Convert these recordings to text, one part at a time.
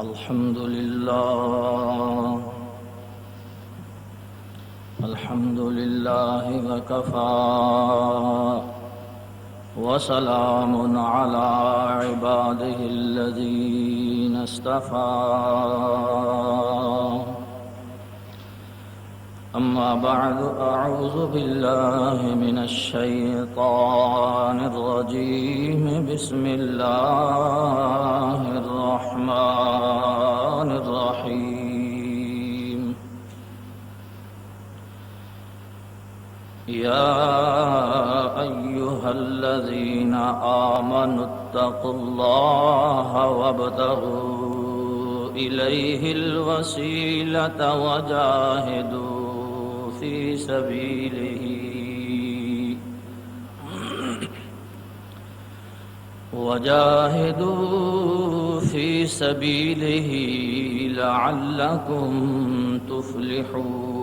الحمد لله وكفى وسلام على عباده الذين اصطفى أما بعد أعوذ بالله من الشيطان الرجيم بسم الله الرحمن الرحيم يا أيها الذين آمنوا اتقوا الله وابتغوا إليه الوسيلة وجاهدوا في سبيله لعلكم تفلحون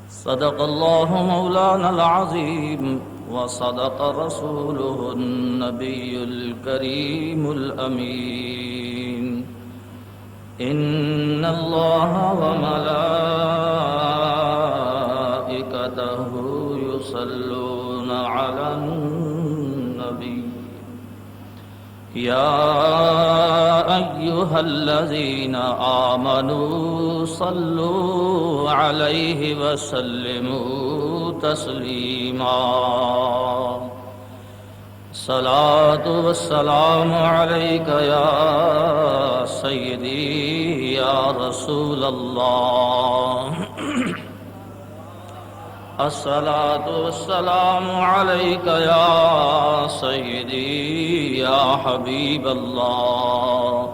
صدق الله مولانا العظيم وصدق رسوله النبي الكريم الأمين إن الله وملائكته يصلون على النبي يا أيها الذين آمنوا صلوا عليه وسلموا تسليما الصلاة والسلام عليك يا سيدي يا رسول الله الصلاة والسلام عليك يا سيدي يا حبيب الله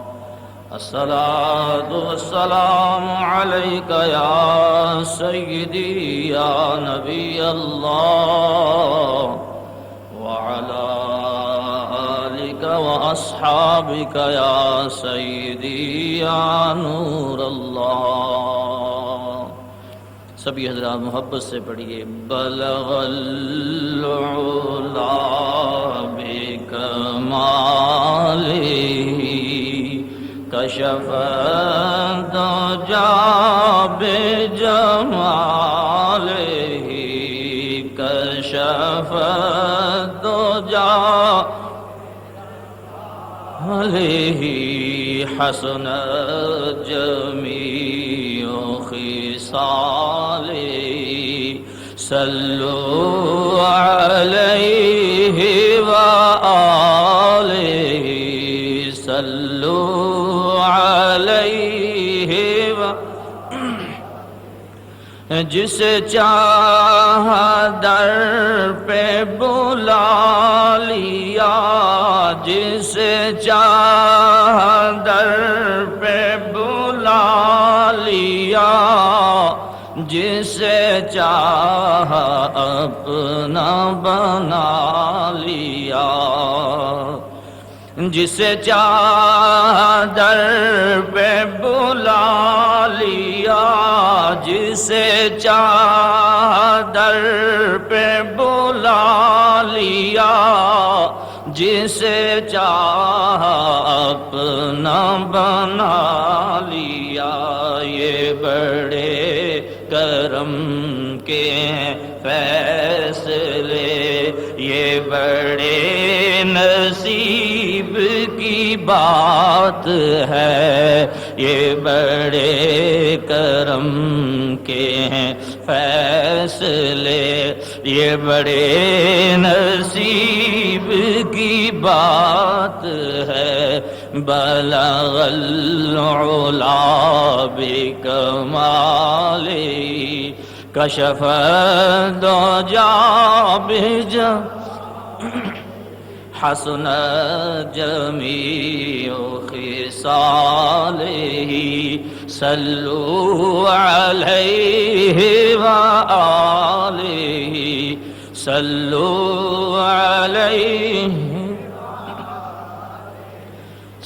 الصلاة والسلام عليك يا سيدي يا نبي الله وعلى آلك وأصحابك يا سيدي يا نور الله سبھی حضرات محبت سے پڑھیے بلغ العلا بکمالہ کشف الدجى بجمالہ کشف الدجى علیہ حسن جمیع خصالہ صلوا علیہ وآلہ صلوا علیہ جسے چاہا در پہ بلا لیا جسے چاہا در پہ بلا لیا جسے چاہا اپنا بنا لیا جسے چاہا در پہ بلا لیا جسے چاہا در پہ بلا لیا جسے چاہا اپنا بنا لیا یہ بڑے کرم کے فیصلے یہ بڑے نصیب کی بات ہے یہ بڑے کرم کے فیصلے یہ بڑے نصیب کی بات ہے بلغ العلا بکمالہ کشف الدجى حسن جمیع خصالہ صلوا علیہ وآلہ صلوا علیہ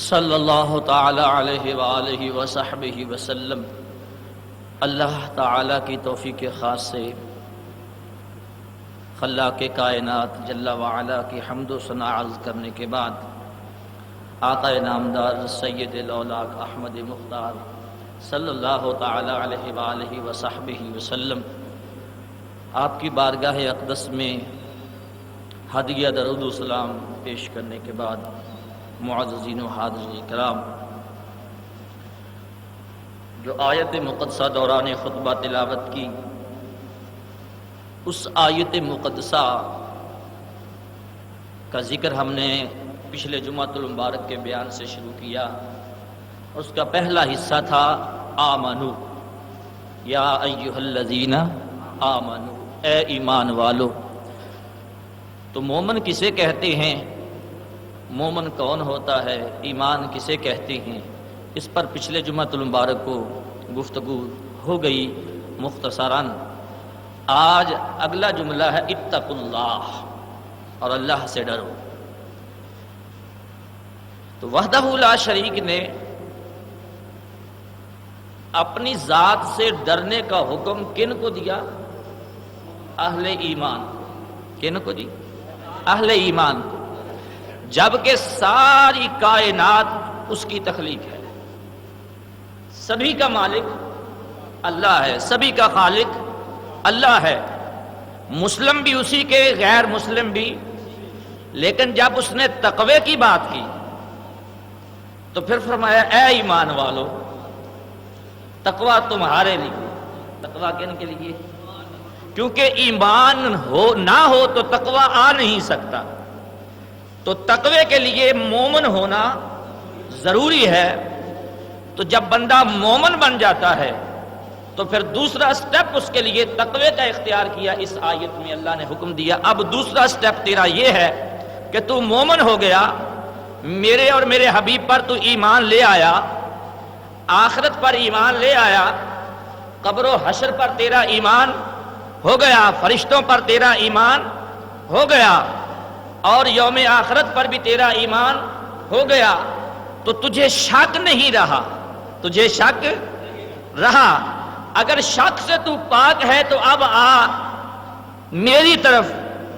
صلی اللہ تعالی علیہ وآلہ وصحبہ وسلم اللہ تعالیٰ کی توفیق خاص سے خلاق کائنات جل وعلا کی حمد و ثنا عرض کرنے کے بعد آقا نامدار سید الاولاق احمد مختار صلی اللہ تعالی علیہ وآلہ وصحبہ وسلم آپ کی بارگاہ اقدس میں ہدیہ درود و سلام پیش کرنے کے بعد معززین و حاضرین کرام، جو آیت مقدسہ دوران خطبہ تلاوت کی، اس آیت مقدسہ کا ذکر ہم نے پچھلے جمعۃ المبارک کے بیان سے شروع کیا۔ اس کا پہلا حصہ تھا آمنو یا ایھا الذین آمنو، اے ایمان والو۔ تو مومن کسے کہتے ہیں، مومن کون ہوتا ہے، ایمان کسے کہتے ہیں، اس پر پچھلے جمعۃ المبارک کو گفتگو ہو گئی مختصراً۔ آج اگلا جملہ ہے اتقوا اللہ، اور اللہ سے ڈرو۔ تو وحدہ لا شریک نے اپنی ذات سے ڈرنے کا حکم کن کو دیا؟ اہل ایمان۔ کن کو دی؟ اہل ایمان کو، جبکہ ساری کائنات اس کی تخلیق ہے، سبھی کا مالک اللہ ہے، سبھی کا خالق اللہ ہے، مسلم بھی اسی کے، غیر مسلم بھی۔ لیکن جب اس نے تقوی کی بات کی تو پھر فرمایا اے ایمان والو، تقوی تمہارے لیے۔ تقوی کن کے لیے؟ کیونکہ ایمان نہ ہو تو تقوی آ نہیں سکتا، تو تقوی کے لیے مومن ہونا ضروری ہے۔ تو جب بندہ مومن بن جاتا ہے تو پھر دوسرا سٹیپ اس کے لیے تقوی کا اختیار کیا۔ اس آیت میں اللہ نے حکم دیا اب دوسرا سٹیپ تیرا یہ ہے کہ تو مومن ہو گیا، میرے اور میرے حبیب پر تو ایمان لے آیا، آخرت پر ایمان لے آیا، قبر و حشر پر تیرا ایمان ہو گیا، فرشتوں پر تیرا ایمان ہو گیا، اور یوم آخرت پر بھی تیرا ایمان ہو گیا، تو تجھے شک نہیں رہا، تجھے شک رہا۔ اگر شک سے تو پاک ہے تو اب آ میری طرف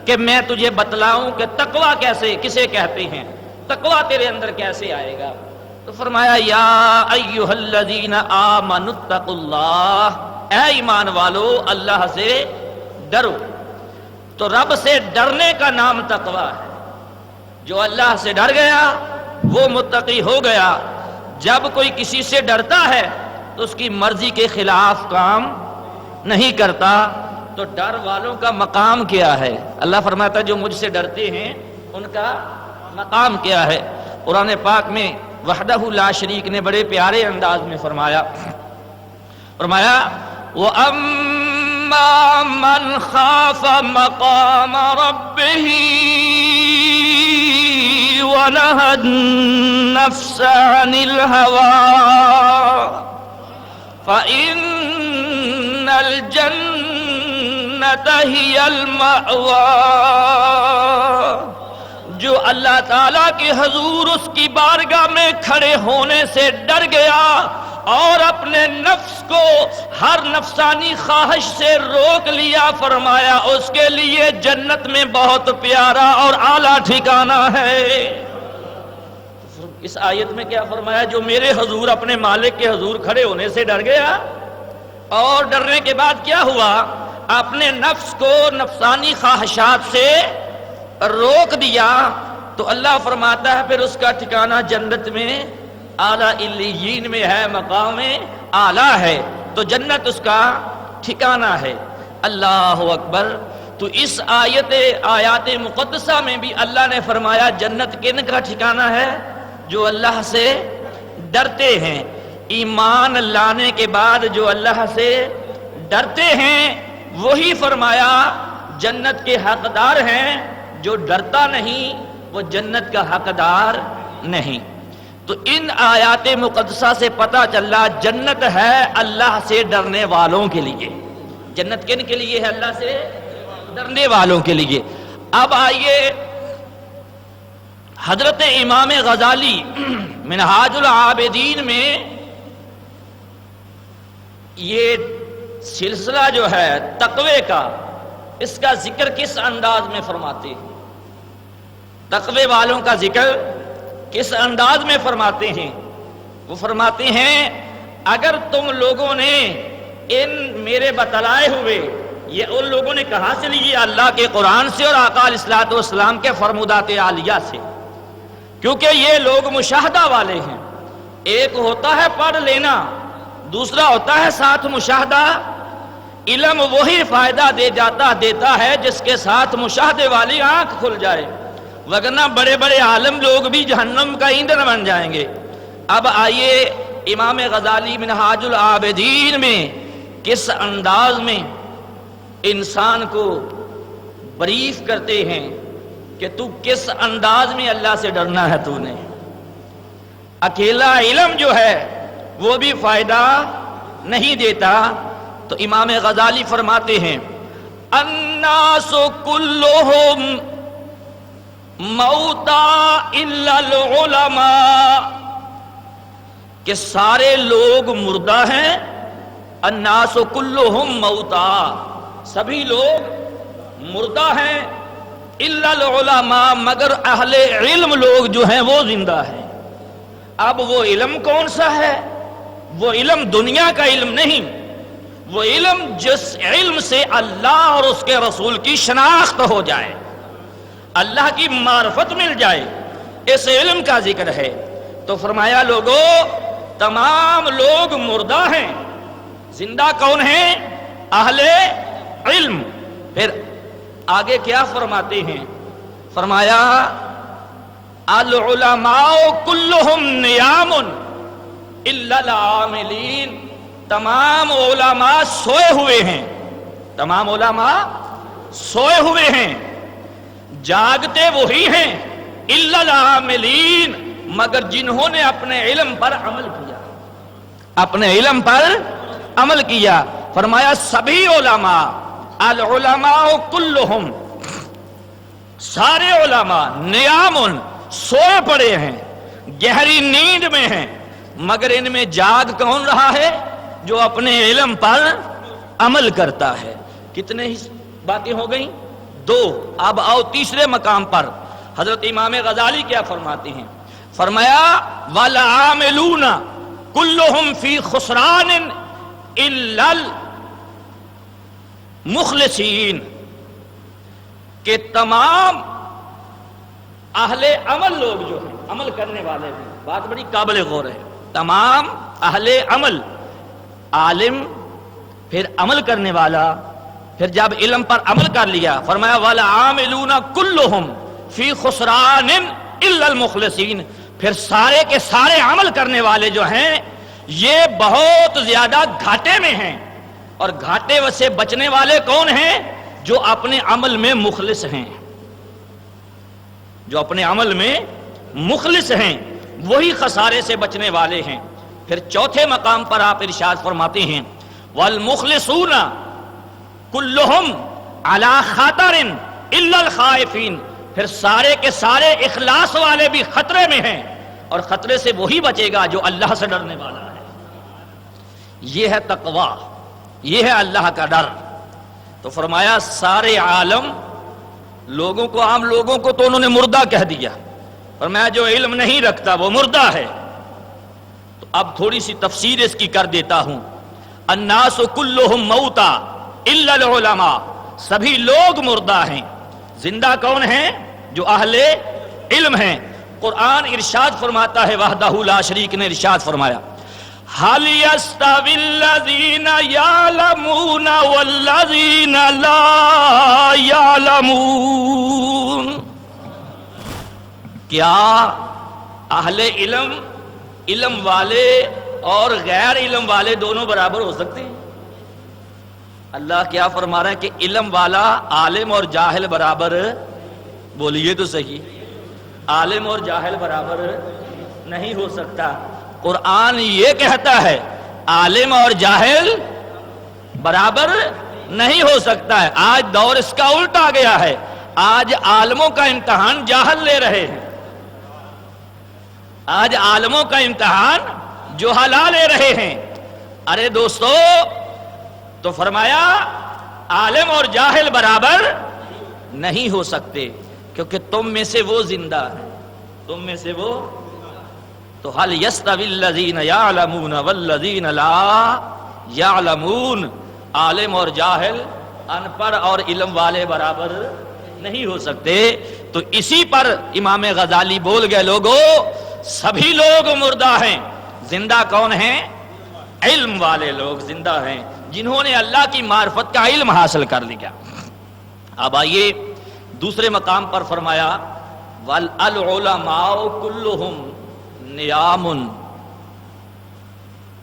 کہ میں تجھے بتلاؤں کہ تقوی کسے کہتے ہیں، تقوی تیرے اندر کیسے آئے گا۔ تو فرمایا یا ایھا الذین آمنوا اتقوا اللہ، اے ایمان والو اللہ سے ڈرو۔ تو رب سے ڈرنے کا نام تقوی ہے۔ جو اللہ سے ڈر گیا وہ متقی ہو گیا۔ جب کوئی کسی سے ڈرتا ہے تو اس کی مرضی کے خلاف کام نہیں کرتا۔ تو ڈر والوں کا مقام کیا ہے؟ اللہ فرماتا ہے جو مجھ سے ڈرتے ہیں ان کا مقام کیا ہے۔ قرآن پاک میں وحدہ لا شریک نے بڑے پیارے انداز میں فرمایا وَأَمَّا مَنْ خَافَ مَقَامَ رَبِّهِ وَنَهَى النَّفْسَ عَنِ الْهَوَىٰ فَإِنَّ الْجَنَّةَ هِيَ الْمَأْوَىٰ۔ جو اللہ تعالیٰ کے حضور اس کی بارگاہ میں کھڑے ہونے سے ڈر گیا اور اپنے نفس کو ہر نفسانی خواہش سے روک لیا، فرمایا اس کے لیے جنت میں بہت پیارا اور اعلیٰ ٹھکانہ ہے۔ اس آیت میں کیا فرمایا؟ جو میرے حضور اپنے مالک کے حضور کھڑے ہونے سے ڈر گیا، اور ڈرنے کے بعد کیا ہوا؟ اپنے نفس کو نفسانی خواہشات سے روک دیا، تو اللہ فرماتا ہے پھر اس کا ٹھکانہ جنت میں اعلیٰ علیین میں ہے، مقام اعلیٰ ہے، تو جنت اس کا ٹھکانہ ہے۔ اللہ اکبر۔ تو اس آیات مقدسہ میں بھی اللہ نے فرمایا جنت کن کا ٹھکانہ ہے؟ جو اللہ سے ڈرتے ہیں۔ ایمان لانے کے بعد جو اللہ سے ڈرتے ہیں وہی فرمایا جنت کے حقدار ہیں، جو ڈرتا نہیں وہ جنت کا حقدار نہیں۔ تو ان آیات مقدسہ سے پتہ چلا جنت ہے اللہ سے ڈرنے والوں کے لیے۔ جنت کن کے لیے ہے؟ اللہ سے ڈرنے والوں کے لیے۔ اب آئیے حضرت امام غزالی منہاج العابدین میں یہ سلسلہ جو ہے تقوی کا، اس کا ذکر کس انداز میں فرماتے ہیں؟ تقوی والوں کا ذکر کس انداز میں فرماتے ہیں؟ وہ فرماتے ہیں اگر تم لوگوں نے ان میرے بتلائے ہوئے، یہ ان لوگوں نے کہاں سے لیے؟ اللہ کے قرآن سے اور آقا علیہ الصلوۃ والسلام کے فرمودات عالیہ سے، کیونکہ یہ لوگ مشاہدہ والے ہیں۔ ایک ہوتا ہے پڑھ لینا، دوسرا ہوتا ہے ساتھ مشاہدہ۔ علم وہی فائدہ دیتا ہے جس کے ساتھ مشاہدے والی آنکھ کھل جائے، وگرنہ بڑے بڑے عالم لوگ بھی جہنم کا ایندھن بن جائیں گے۔ اب آئیے امام غزالی منہاج العابدین میں کس انداز میں انسان کو بریف کرتے ہیں کہ تو کس انداز میں اللہ سے ڈرنا ہے۔ تو نے اکیلا علم جو ہے وہ بھی فائدہ نہیں دیتا، تو امام غزالی فرماتے ہیں الناس کلہم موتا الا العلماء، کہ سارے لوگ مردہ ہیں۔ الناس کلہم موتا، سبھی لوگ مردہ ہیں، الا العلماء، مگر اہل علم لوگ جو ہیں وہ زندہ ہیں۔ اب وہ علم کون سا ہے؟ وہ علم دنیا کا علم نہیں، وہ علم جس علم سے اللہ اور اس کے رسول کی شناخت ہو جائے، اللہ کی معرفت مل جائے، اس علم کا ذکر ہے۔ تو فرمایا لوگو تمام لوگ مردہ ہیں، زندہ کون ہیں؟ اہل علم۔ پھر آگے کیا فرماتے ہیں؟ فرمایا العلماء کلہم نیام الا العاملین، تمام علماء سوئے ہوئے ہیں، تمام علماء سوئے ہوئے ہیں، جاگتے وہی ہیں، الا العاملین، مگر جنہوں نے اپنے علم پر عمل کیا، اپنے علم پر عمل کیا۔ فرمایا سبھی علماء، العلماء کلہم، سارے علماء نیام، سوئے پڑے ہیں، گہری نیند میں ہیں، مگر ان میں جاگ کون رہا ہے؟ جو اپنے علم پر عمل کرتا ہے۔ کتنے ہی باتیں ہو گئیں؟ دو۔ اب آؤ تیسرے مقام پر، حضرت امام غزالی کیا فرماتے ہیں؟ فرمایا والعاملون کلہم فی خسران الا المخلصین، کہ تمام اہل عمل لوگ جو ہیں، عمل کرنے والے بھی، بات بڑی قابل غور ہے، تمام اہل عمل، عالم پھر عمل کرنے والا، پھر جب علم پر عمل کر لیا فرمایا والعاملون کلہم فی خسران الا المخلصین، پھر سارے کے سارے عمل کرنے والے جو ہیں یہ بہت زیادہ گھاٹے میں ہیں، اور گھاٹے سے بچنے والے کون ہیں؟ جو اپنے عمل میں مخلص ہیں، جو اپنے عمل میں مخلص ہیں وہی خسارے سے بچنے والے ہیں۔ پھر چوتھے مقام پر آپ ارشاد فرماتے ہیں والمخلصون کلہم علی خطر الا الخائفین، پھر سارے کے سارے اخلاص والے بھی خطرے میں ہیں، اور خطرے سے وہی بچے گا جو اللہ سے ڈرنے والا ہے۔ یہ ہے تقوی، یہ ہے اللہ کا ڈر۔ تو فرمایا سارے عالم لوگوں کو، عام لوگوں کو تو انہوں نے مردہ کہہ دیا، فرمایا جو علم نہیں رکھتا وہ مردہ ہے۔ تو اب تھوڑی سی تفسیر اس کی کر دیتا ہوں۔ الناس کلہم موتا الا العلماء، سبھی لوگ مردہ ہیں، زندہ کون ہیں؟ جو اہل علم ہیں۔ قرآن ارشاد فرماتا ہے، وحدہ لا شریک نے ارشاد فرمایا هل يستوي الذين يعلمون والذين لا يعلمون، کیا اہل علم، علم والے اور غیر علم والے دونوں برابر ہو سکتے ہیں؟ اللہ کیا فرما رہا ہے کہ علم والا عالم اور جاہل برابر، بولیے تو صحیح، عالم اور جاہل برابر نہیں ہو سکتا۔ قرآن یہ کہتا ہے عالم اور جاہل برابر نہیں ہو سکتا ہے۔ آج دور اس کا الٹا گیا ہے، آج عالموں کا امتحان جاہل لے رہے ہیں، آج عالموں کا امتحان جہلا لے رہے ہیں۔ ارے دوستو، تو فرمایا عالم اور جاہل برابر نہیں ہو سکتے، کیونکہ تم میں سے وہ زندہ ہے تم میں سے وہ تو هل يستوي الذين يعلمون والذين لا يعلمون، عالم اور جاہل، ان پڑھ اور علم والے برابر نہیں ہو سکتے۔ تو اسی پر امام غزالی بول گئے لوگوں سبھی لوگ مردہ ہیں، زندہ کون ہیں؟ علم والے لوگ زندہ ہیں جنہوں نے اللہ کی معرفت کا علم حاصل کر لیا۔ اب آئیے دوسرے مقام پر فرمایا وَالْعُلَمَاءُ كُلُّهُمْ نِيَامٌ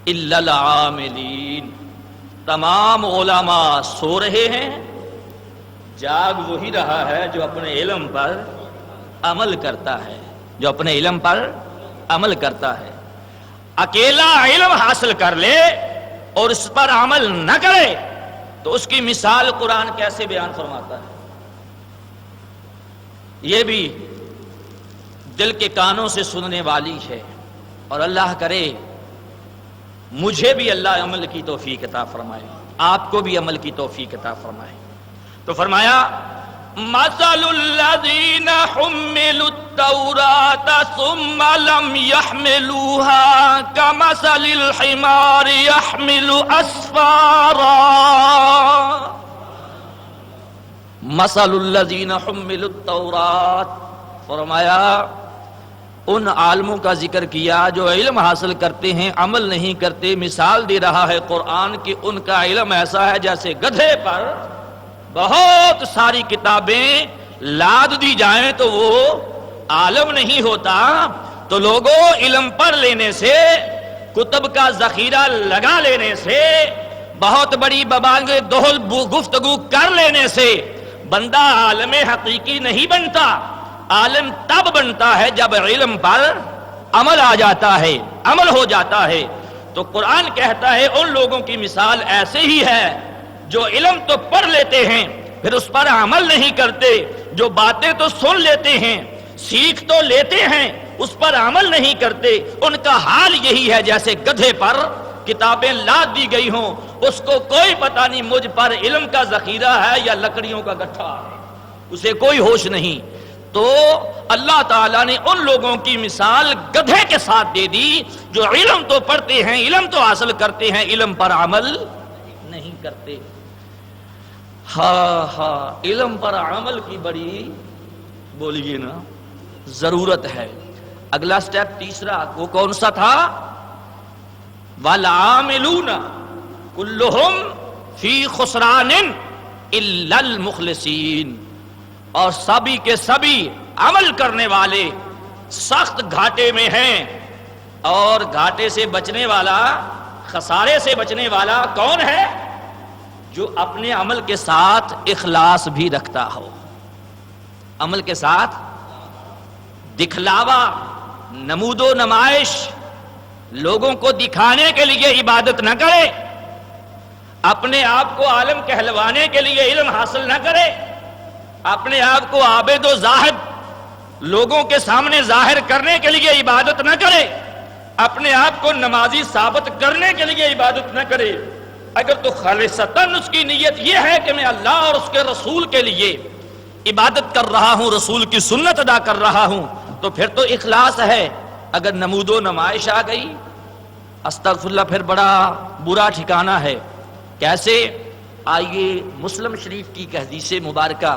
إِلَّا الْعَامِلِينَ، تمام علماء سو رہے ہیں، جاگ وہی رہا ہے جو اپنے علم پر عمل کرتا ہے، جو اپنے علم پر عمل کرتا ہے۔ اکیلا علم حاصل کر لے اور اس پر عمل نہ کرے تو اس کی مثال قرآن کیسے بیان فرماتا ہے؟ یہ بھی دل کے کانوں سے سننے والی ہے، اور اللہ کرے مجھے بھی اللہ عمل کی توفیق عطا فرمائے، آپ کو بھی عمل کی توفیق عطا فرمائے۔ تو فرمایا مثل الذین حملوا التوراة ثم لم يحملوها كمثل الحمار يحمل اسفارا، مثل الذین حملوا التوراة، فرمایا ان عالموں کا ذکر کیا جو علم حاصل کرتے ہیں عمل نہیں کرتے، مثال دے رہا ہے قرآن کہ ان کا علم ایسا ہے جیسے گدھے پر بہت ساری کتابیں لاد دی جائیں تو وہ عالم نہیں ہوتا۔ تو لوگوں علم پڑھ لینے سے، کتب کا ذخیرہ لگا لینے سے، بہت بڑی ببانگ دہل گفتگو کر لینے سے بندہ عالم حقیقی نہیں بنتا۔ عالم تب بنتا ہے جب علم پر عمل آ جاتا ہے، عمل ہو جاتا ہے۔ تو قرآن کہتا ہے ان لوگوں کی مثال ایسے ہی ہے جو علم تو پڑھ لیتے ہیں پھر اس پر عمل نہیں کرتے، جو باتیں تو سن لیتے ہیں، سیکھ تو لیتے ہیں، اس پر عمل نہیں کرتے۔ ان کا حال یہی ہے جیسے گدھے پر کتابیں لاد دی گئی ہوں، اس کو کوئی پتہ نہیں مجھ پر علم کا ذخیرہ ہے یا لکڑیوں کا گٹھا ہے، اسے کوئی ہوش نہیں۔ تو اللہ تعالیٰ نے ان لوگوں کی مثال گدھے کے ساتھ دے دی جو علم تو پڑھتے ہیں، علم تو حاصل کرتے ہیں، علم پر عمل نہیں کرتے۔ علم پر عمل کی بڑی بولیے نا ضرورت ہے۔ اگلا سٹیپ تیسرا وہ کون سا تھا؟ وَالْعَامِلُونَ كُلُّهُمْ فِي خُسْرَانٍ إِلَّا الْمُخْلِصِينَ، اور سبھی کے سبھی عمل کرنے والے سخت گھاٹے میں ہیں۔ اور گھاٹے سے بچنے والا، خسارے سے بچنے والا کون ہے؟ جو اپنے عمل کے ساتھ اخلاص بھی رکھتا ہو، عمل کے ساتھ دکھلاوا، نمود و نمائش، لوگوں کو دکھانے کے لیے عبادت نہ کرے، اپنے آپ کو عالم کہلوانے کے لیے علم حاصل نہ کرے، اپنے آپ کو عابد و زاہد لوگوں کے سامنے ظاہر کرنے کے لیے عبادت نہ کرے، اپنے آپ کو نمازی ثابت کرنے کے لیے عبادت نہ کرے۔ اگر تو خالصتاً اس کی نیت یہ ہے کہ میں اللہ اور اس کے رسول کے لیے عبادت کر رہا ہوں، رسول کی سنت ادا کر رہا ہوں، تو پھر تو اخلاص ہے۔ اگر نمود و نمائش آ گئی، استغفراللہ، پھر بڑا برا ٹھکانہ ہے۔ کیسے؟ آئیے مسلم شریف کی حدیث مبارکہ،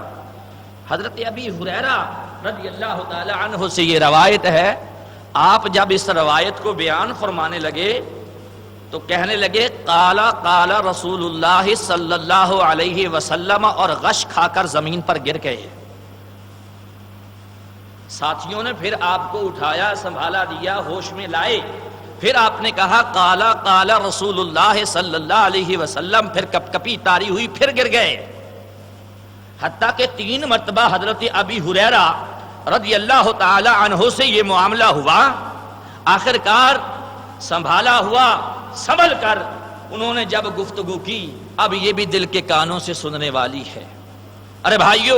حضرت ابی ہریرہ رضی اللہ تعالی عنہ سے یہ روایت ہے۔ آپ جب اس روایت کو بیان فرمانے لگے تو کہنے لگے قال قال رسول اللہ صلی اللہ علیہ وسلم، اور غش کھا کر زمین پر گر گئے۔ ساتھیوں نے پھر آپ کو اٹھایا، سنبھالا دیا، ہوش میں لائے۔ پھر آپ نے کہا قال قال رسول اللہ صلی اللہ علیہ وسلم، پھر کپ کپی تاری ہوئی، پھر گر گئے۔ حتیٰ کہ 3 مرتبہ حضرت ابی ہریرہ رضی اللہ تعالی عنہ سے یہ معاملہ ہوا۔ آخر کار سنبھالا ہوا، سنبھل کر انہوں نے جب گفتگو کی، اب یہ بھی دل کے کانوں سے سننے والی ہے۔ ارے بھائیو،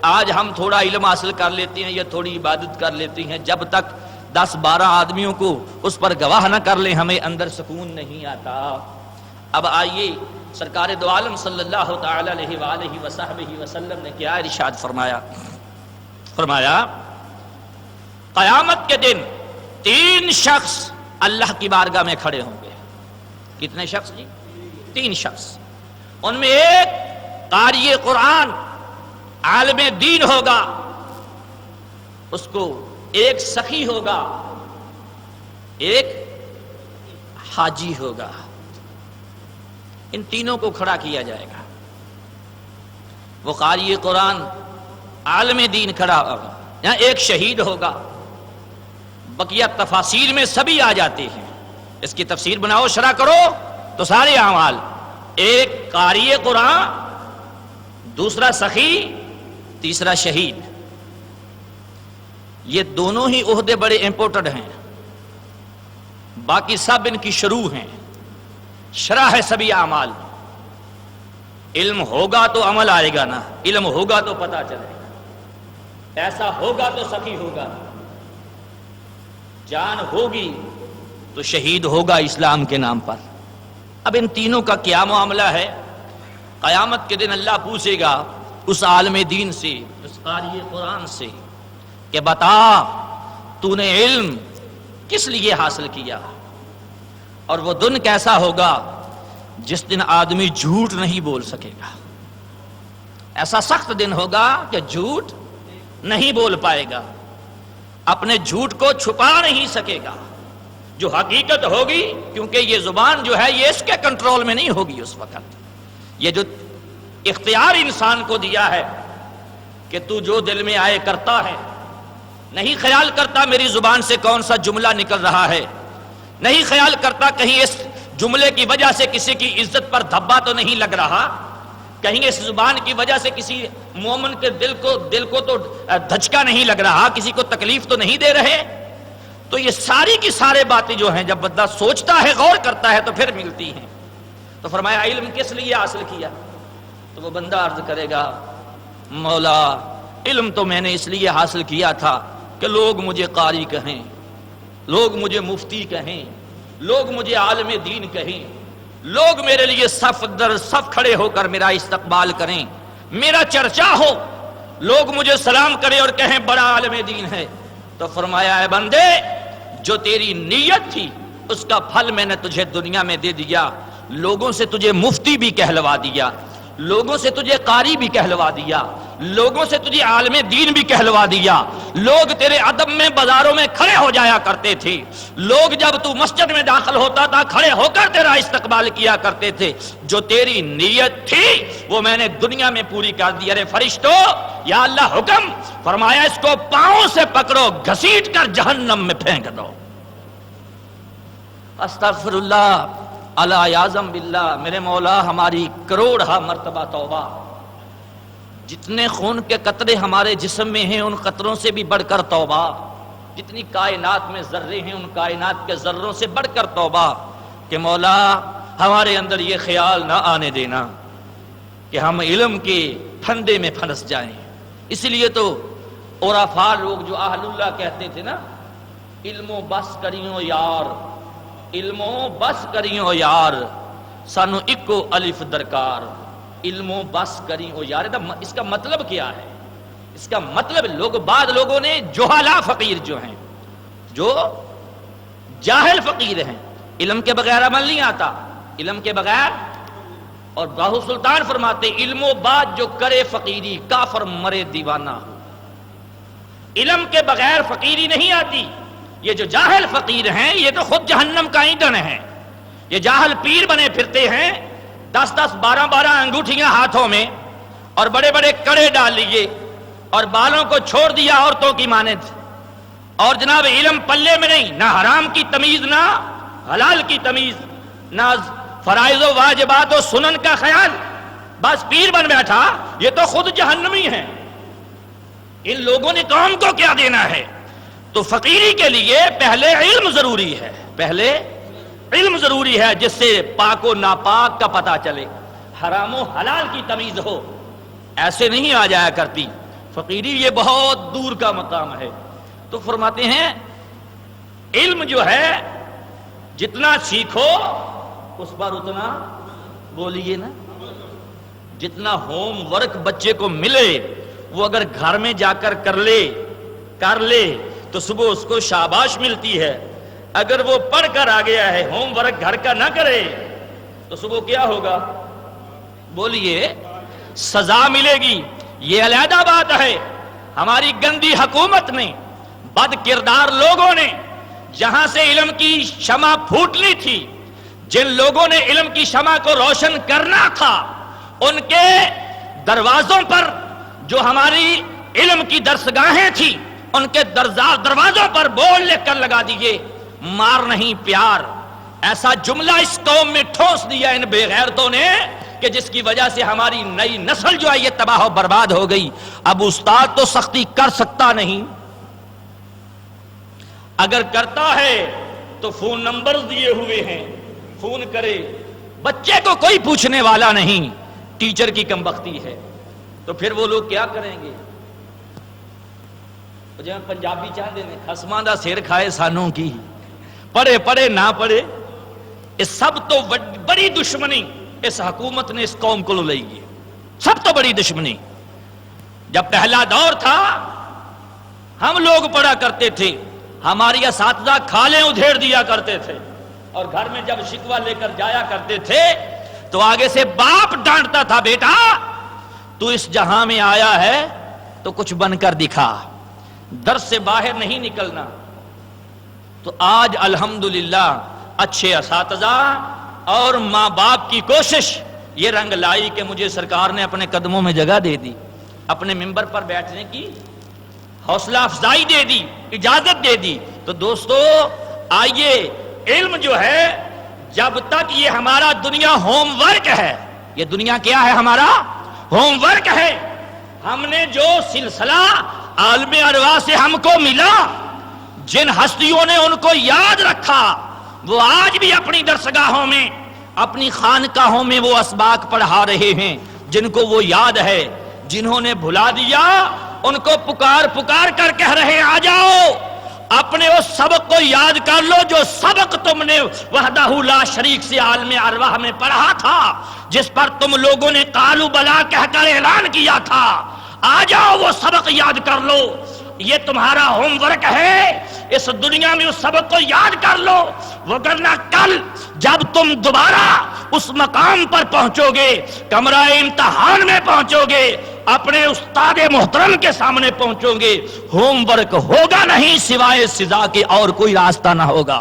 آج ہم تھوڑا علم حاصل کر لیتے ہیں یا تھوڑی عبادت کر لیتے ہیں، جب تک 10-12 آدمیوں کو اس پر گواہ نہ کر لیں ہمیں اندر سکون نہیں آتا۔ اب آئیے سرکار دو عالم صلی اللہ تعالی علیہ وآلہ وصحبہ وسلم نے کیا ارشاد فرمایا؟ فرمایا قیامت کے دن 3 شخص اللہ کی بارگاہ میں کھڑے ہوں گے. کتنے شخص جی؟ 3 شخص. ان میں ایک قاری قرآن عالم دین ہوگا، اس کو ایک سخی ہوگا، ایک حاجی ہوگا. ان تینوں کو کھڑا کیا جائے گا. وہ قاری قرآن عالم دین کھڑا ہوگا، یہاں ایک شہید ہوگا. بقیہ تفاصیل میں سبھی آ جاتے ہیں، اس کی تفسیر بناؤ، شرح کرو تو سارے اعمال. ایک قاری قرآن، دوسرا سخی، تیسرا شہید. یہ دونوں ہی عہدے بڑے امپورٹنٹ ہیں، باقی سب ان کی شروع ہیں. شرح ہے سبھی اعمال. علم ہوگا تو عمل آئے گا نا، علم ہوگا تو پتہ چلے گا. ایسا ہوگا تو سخی ہوگا، جان ہوگی تو شہید ہوگا اسلام کے نام پر. اب ان تینوں کا کیا معاملہ ہے؟ قیامت کے دن اللہ پوچھے گا اس عالم دین سے، اس قاری قرآن سے کہ بتا تو نے علم کس لیے حاصل کیا؟ اور وہ دن کیسا ہوگا جس دن آدمی جھوٹ نہیں بول سکے گا. ایسا سخت دن ہوگا کہ جھوٹ نہیں بول پائے گا، اپنے جھوٹ کو چھپا نہیں سکے گا. جو حقیقت ہوگی، کیونکہ یہ زبان جو ہے یہ اس کے کنٹرول میں نہیں ہوگی اس وقت. یہ جو اختیار انسان کو دیا ہے کہ تو جو دل میں آئے کرتا ہے، نہیں خیال کرتا میری زبان سے کون سا جملہ نکل رہا ہے، نہیں خیال کرتا کہیں اس جملے کی وجہ سے کسی کی عزت پر دھبا تو نہیں لگ رہا، کہیں اس زبان کی وجہ سے کسی مومن کے دل کو تو دھچکا نہیں لگ رہا، کسی کو تکلیف تو نہیں دے رہے. تو یہ ساری کی سارے باتیں جو ہیں جب بندہ سوچتا ہے، غور کرتا ہے تو پھر ملتی ہیں. تو فرمایا علم کس لیے حاصل کیا؟ تو وہ بندہ عرض کرے گا مولا علم تو میں نے اس لیے حاصل کیا تھا کہ لوگ مجھے قاری کہیں، لوگ مجھے مفتی کہیں، لوگ مجھے عالم دین کہیں، لوگ میرے لیے صف در صف کھڑے ہو کر میرا استقبال کریں، میرا چرچا ہو، لوگ مجھے سلام کریں اور کہیں بڑا عالم دین ہے. تو فرمایا اے بندے جو تیری نیت تھی اس کا پھل میں نے تجھے دنیا میں دے دیا. لوگوں سے تجھے مفتی بھی کہلوا دیا، لوگوں سے تجھے قاری بھی کہلوا دیا، لوگوں سے تجھے عالم دین بھی کہلوا دیا. لوگ تیرے ادب میں بازاروں میں کھڑے ہو جایا کرتے تھے، لوگ جب تو مسجد میں داخل ہوتا تھا کھڑے ہو کر تیرا استقبال کیا کرتے تھے. جو تیری نیت تھی وہ میں نے دنیا میں پوری کر دی. ارے فرشتوں، یا اللہ حکم فرمایا اس کو پاؤں سے پکڑو، گھسیٹ کر جہنم میں پھینک دو. استغفر اللہ الا یعظم باللہ. میرے مولا ہماری کروڑہ مرتبہ توبہ. جتنے خون کے قطرے ہمارے جسم میں ہیں ان قطروں سے بھی بڑھ کر توبہ. جتنی کائنات میں ذرے ہیں ان کائنات کے ذروں سے بڑھ کر توبہ کہ مولا ہمارے اندر یہ خیال نہ آنے دینا کہ ہم علم کے پھندے میں پھنس جائیں. اس لیے تو عرفاء لوگ جو اہل اللہ کہتے تھے نا، علم و بس کریوں یار، علم و بس کریوں یار، سانو اکو الف درکار. علم و بس کریوں یار، اس کا مطلب کیا ہے؟ اس کا مطلب بعد لوگوں نے جہالا فقیر جو ہیں، جو جاہل فقیر ہیں، علم کے بغیر عمل نہیں آتا، علم کے بغیر. اور باہو سلطان فرماتے علم و بات جو کرے فقیری کافر مرے دیوانہ ہو. علم کے بغیر فقیری نہیں آتی. یہ جو جاہل فقیر ہیں یہ تو خود جہنم کا ایندھن ہے. یہ جاہل پیر بنے پھرتے ہیں، 10-10 12-12 انگوٹھیاں ہاتھوں میں اور بڑے بڑے کڑے ڈال لیے اور بالوں کو چھوڑ دیا عورتوں کی مانند. اور جناب علم پلے میں نہیں، نہ حرام کی تمیز نہ حلال کی تمیز، نہ فرائض و واجبات و سنن کا خیال، بس پیر بن بیٹھا. یہ تو خود جہنمی ہے. ان لوگوں نے قوم کو کیا دینا ہے؟ تو فقیری کے لیے پہلے علم ضروری ہے، پہلے علم ضروری ہے جس سے پاک و ناپاک کا پتہ چلے، حرام و حلال کی تمیز ہو. ایسے نہیں آ جایا کرتی فقیری، یہ بہت دور کا مقام ہے. تو فرماتے ہیں علم جو ہے جتنا سیکھو اس پر اتنا بولیے نا. جتنا ہوم ورک بچے کو ملے وہ اگر گھر میں جا کر کر لے تو تو صبح اس کو شاباش ملتی ہے. اگر وہ پڑھ کر آ گیا ہے، ہوم ورک گھر کا نہ کرے تو صبح کیا ہوگا؟ بولیے، سزا ملے گی. یہ علیحدہ بات ہے. ہماری گندی حکومت نے، بد کردار لوگوں نے، جہاں سے علم کی شمع پھوٹنی تھی، جن لوگوں نے علم کی شمع کو روشن کرنا تھا، ان کے دروازوں پر جو ہماری علم کی درسگاہیں تھی، ان کے دروازوں پر بورڈ لکھ کر لگا دیجئے، مار نہیں پیار. ایسا جملہ اس قوم میں ٹھونس دیا ان بے غیرتوں نے کہ جس کی وجہ سے ہماری نئی نسل جو ہے یہ تباہ و برباد ہو گئی. اب استاد تو سختی کر سکتا نہیں، اگر کرتا ہے تو فون نمبر دیے ہوئے ہیں، فون کرے. بچے کو کوئی پوچھنے والا نہیں، ٹیچر کی کمبختی ہے. تو پھر وہ لوگ کیا کریں گے؟ جب پنجابی چاہتے ہیں خسماں دا سر کھائے سانوں کی، پڑھے پڑھے نہ پڑھے. اس سب تو بڑی دشمنی اس حکومت نے اس قوم کو لے گئی، سب تو بڑی دشمنی. جب پہلا دور تھا ہم لوگ پڑھا کرتے تھے، ہماری اساتذہ کھالیں ادھیڑ دیا کرتے تھے، اور گھر میں جب شکوہ لے کر جایا کرتے تھے تو آگے سے باپ ڈانٹتا تھا، بیٹا تو اس جہاں میں آیا ہے تو کچھ بن کر دکھا، در سے باہر نہیں نکلنا. تو آج الحمدللہ اچھے اساتذہ اور ماں باپ کی کوشش یہ رنگ لائی کہ مجھے سرکار نے اپنے قدموں میں جگہ دے دی، اپنے ممبر پر بیٹھنے کی حوصلہ افزائی دے دی، اجازت دے دی. تو دوستو آئیے، علم جو ہے جب تک یہ ہمارا دنیا ہوم ورک ہے، یہ دنیا کیا ہے؟ ہمارا ہوم ورک ہے. ہم نے جو سلسلہ عالم ارواح سے ہم کو ملا، جن ہستیوں نے ان کو یاد رکھا، وہ آج بھی اپنی درسگاہوں میں، اپنی خانقاہوں میں وہ اسباق پڑھا رہے ہیں جن کو وہ یاد ہے. جنہوں نے بھلا دیا ان کو پکار پکار کر کہہ رہے آ جاؤ، اپنے اس سبق کو یاد کر لو جو سبق تم نے وحدہ لا شریک سے عالم ارواح میں پڑھا تھا، جس پر تم لوگوں نے قالوا بلا کہہ کر اعلان کیا تھا. آ جاؤ وہ سبق یاد کر لو، یہ تمہارا ہوم ورک ہے. اس دنیا میں اس سبق کو یاد کر لو، وگرنہ کل جب تم دوبارہ اس مقام پر پہنچو گے، کمرہ امتحان میں پہنچو گے، اپنے استاد محترم کے سامنے پہنچو گے، ہوم ورک ہوگا نہیں سوائے سزا کے، اور کوئی راستہ نہ ہوگا.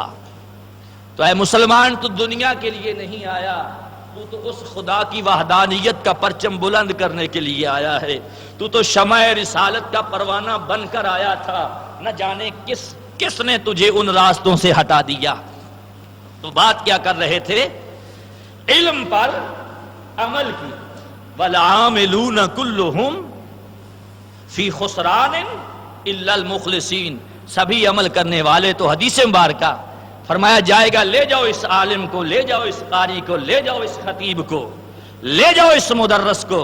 تو اے مسلمان، تو دنیا کے لیے نہیں آیا، تو اس خدا کی وحدانیت کا پرچم بلند کرنے کے لیے آیا ہے. تو شمع رسالت کا پروانہ بن کر آیا تھا. نہ جانے کس نے تجھے ان راستوں سے ہٹا دیا. تو بات کیا کر رہے تھے؟ علم پر عمل کی. والعاملون كلهم فی خسران الا المخلصین. سبھی عمل کرنے والے تو حدیث مبارکہ فرمایا جائے گا، لے جاؤ اس عالم کو، لے جاؤ اس قاری کو، لے جاؤ اس خطیب کو، لے جاؤ اس مدرس کو،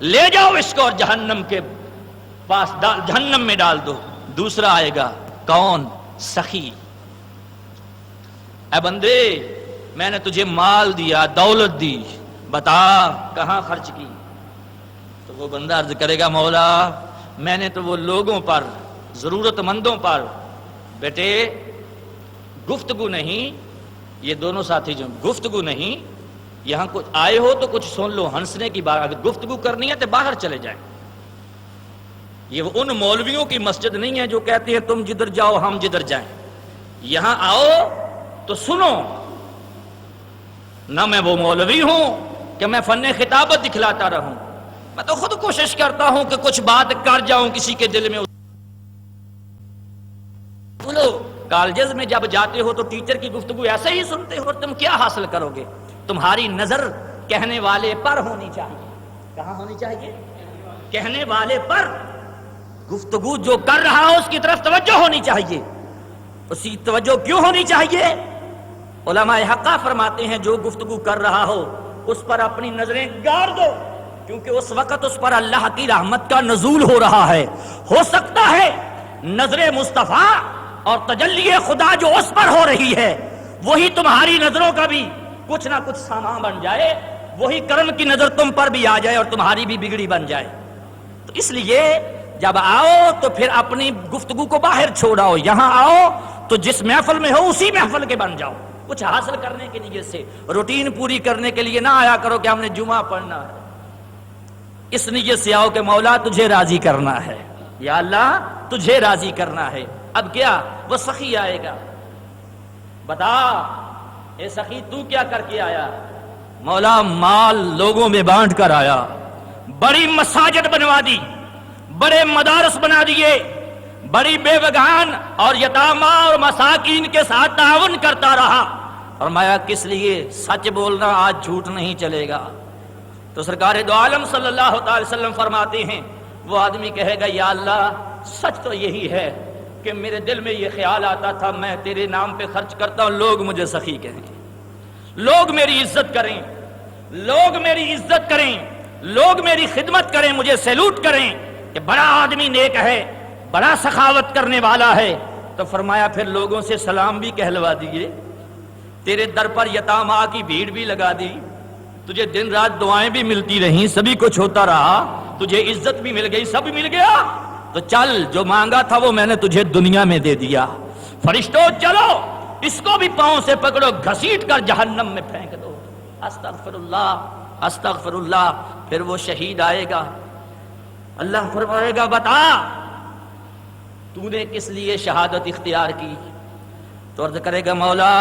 لے جاؤ اس کو، اور جہنم کے پاس جہنم میں ڈال دو. دوسرا آئے گا، کون؟ سخی. اے بندے، میں نے تجھے مال دیا، دولت دی، بتا کہاں خرچ کی؟ تو وہ بندہ عرض کرے گا، مولا میں نے تو وہ لوگوں پر، ضرورت مندوں پر. بیٹے گفتگو نہیں، یہ دونوں ساتھی جو گفتگو نہیں، یہاں کچھ آئے ہو تو کچھ سن لو، ہنسنے کی بات. اگر گفتگو کرنی ہے تو باہر چلے جائیں. یہ ان مولویوں کی مسجد نہیں ہے جو کہتے ہیں تم جدھر جاؤ ہم جدھر جائیں. یہاں آؤ تو سنو. نہ میں وہ مولوی ہوں کہ میں فن خطابت دکھلاتا رہوں، میں تو خود کوشش کرتا ہوں کہ کچھ بات کر جاؤں کسی کے دل میں. بولو، کالجز میں جب جاتے ہو تو ٹیچر کی گفتگو ایسے ہی سنتے ہو، تم کیا حاصل کرو گے؟ تمہاری نظر کہنے والے پر ہونی چاہیے. کہاں ہونی چاہیے؟ کہنے والے پر. گفتگو جو کر رہا ہو اس کی طرف توجہ ہونی چاہیے. اسی توجہ کیوں ہونی چاہیے؟ علماء حقہ فرماتے ہیں جو گفتگو کر رہا ہو اس پر اپنی نظریں گار دو، کیونکہ اس وقت اس پر اللہ کی رحمت کا نزول ہو رہا ہے. ہو سکتا ہے نظر مصطفیٰ اور تجلی خدا جو اس پر ہو رہی ہے وہی تمہاری نظروں کا بھی کچھ نہ کچھ سامان بن جائے، وہی کرم کی نظر تم پر بھی آ جائے اور تمہاری بھی بگڑی بن جائے. تو اس لیے جب آؤ تو پھر اپنی گفتگو کو باہر چھوڑاؤ، یہاں آؤ تو جس محفل میں ہو اسی محفل کے بن جاؤ. کچھ حاصل کرنے کی نیت سے، روٹین پوری کرنے کے لیے نہ آیا کرو کہ ہم نے جمعہ پڑھنا ہے. اس نیت سے آؤ کہ مولا تجھے راضی کرنا ہے، یا اللہ تجھے راضی کرنا ہے. اب کیا؟ وہ سخی آئے گا، بتا اے سخی تو کیا کر کے آیا؟ مولا مال لوگوں میں بانٹ کر آیا، بڑی مساجد بنوا دی، بڑے مدارس بنا دیے، بڑی بیوگان اور یتاما اور مساکین کے ساتھ تعاون کرتا رہا. فرمایا کس لیے؟ سچ بولنا، آج جھوٹ نہیں چلے گا. تو سرکار دو عالم صلی اللہ علیہ وسلم فرماتے ہیں وہ آدمی کہے گا یا اللہ سچ تو یہی ہے کہ میرے دل میں یہ خیال آتا تھا میں تیرے نام پہ خرچ کرتا ہوں، لوگ مجھے سخی کہیں، لوگ میری عزت کریں، لوگ میری عزت کریں، لوگ میری خدمت کریں، مجھے سیلوٹ کریں کہ بڑا آدمی نیک ہے، بڑا سخاوت کرنے والا ہے. تو فرمایا پھر لوگوں سے سلام بھی کہلوا دیے، تیرے در پر یتاما کی بھیڑ بھی لگا دی، تجھے دن رات دعائیں بھی ملتی رہیں، سبھی کچھ ہوتا رہا، تجھے عزت بھی مل گئی، سب مل گیا. تو چل جو مانگا تھا وہ میں نے تجھے دنیا میں دے دیا. فرشتوں چلو اس کو بھی پاؤں سے پکڑو، گھسیٹ کر جہنم میں پھینک دو. استغفر اللہ استغفر اللہ. پھر وہ شہید آئے گا، اللہ فرمائے گا بتا تو نے کس لیے شہادت اختیار کی؟ تو عرض کرے گا مولا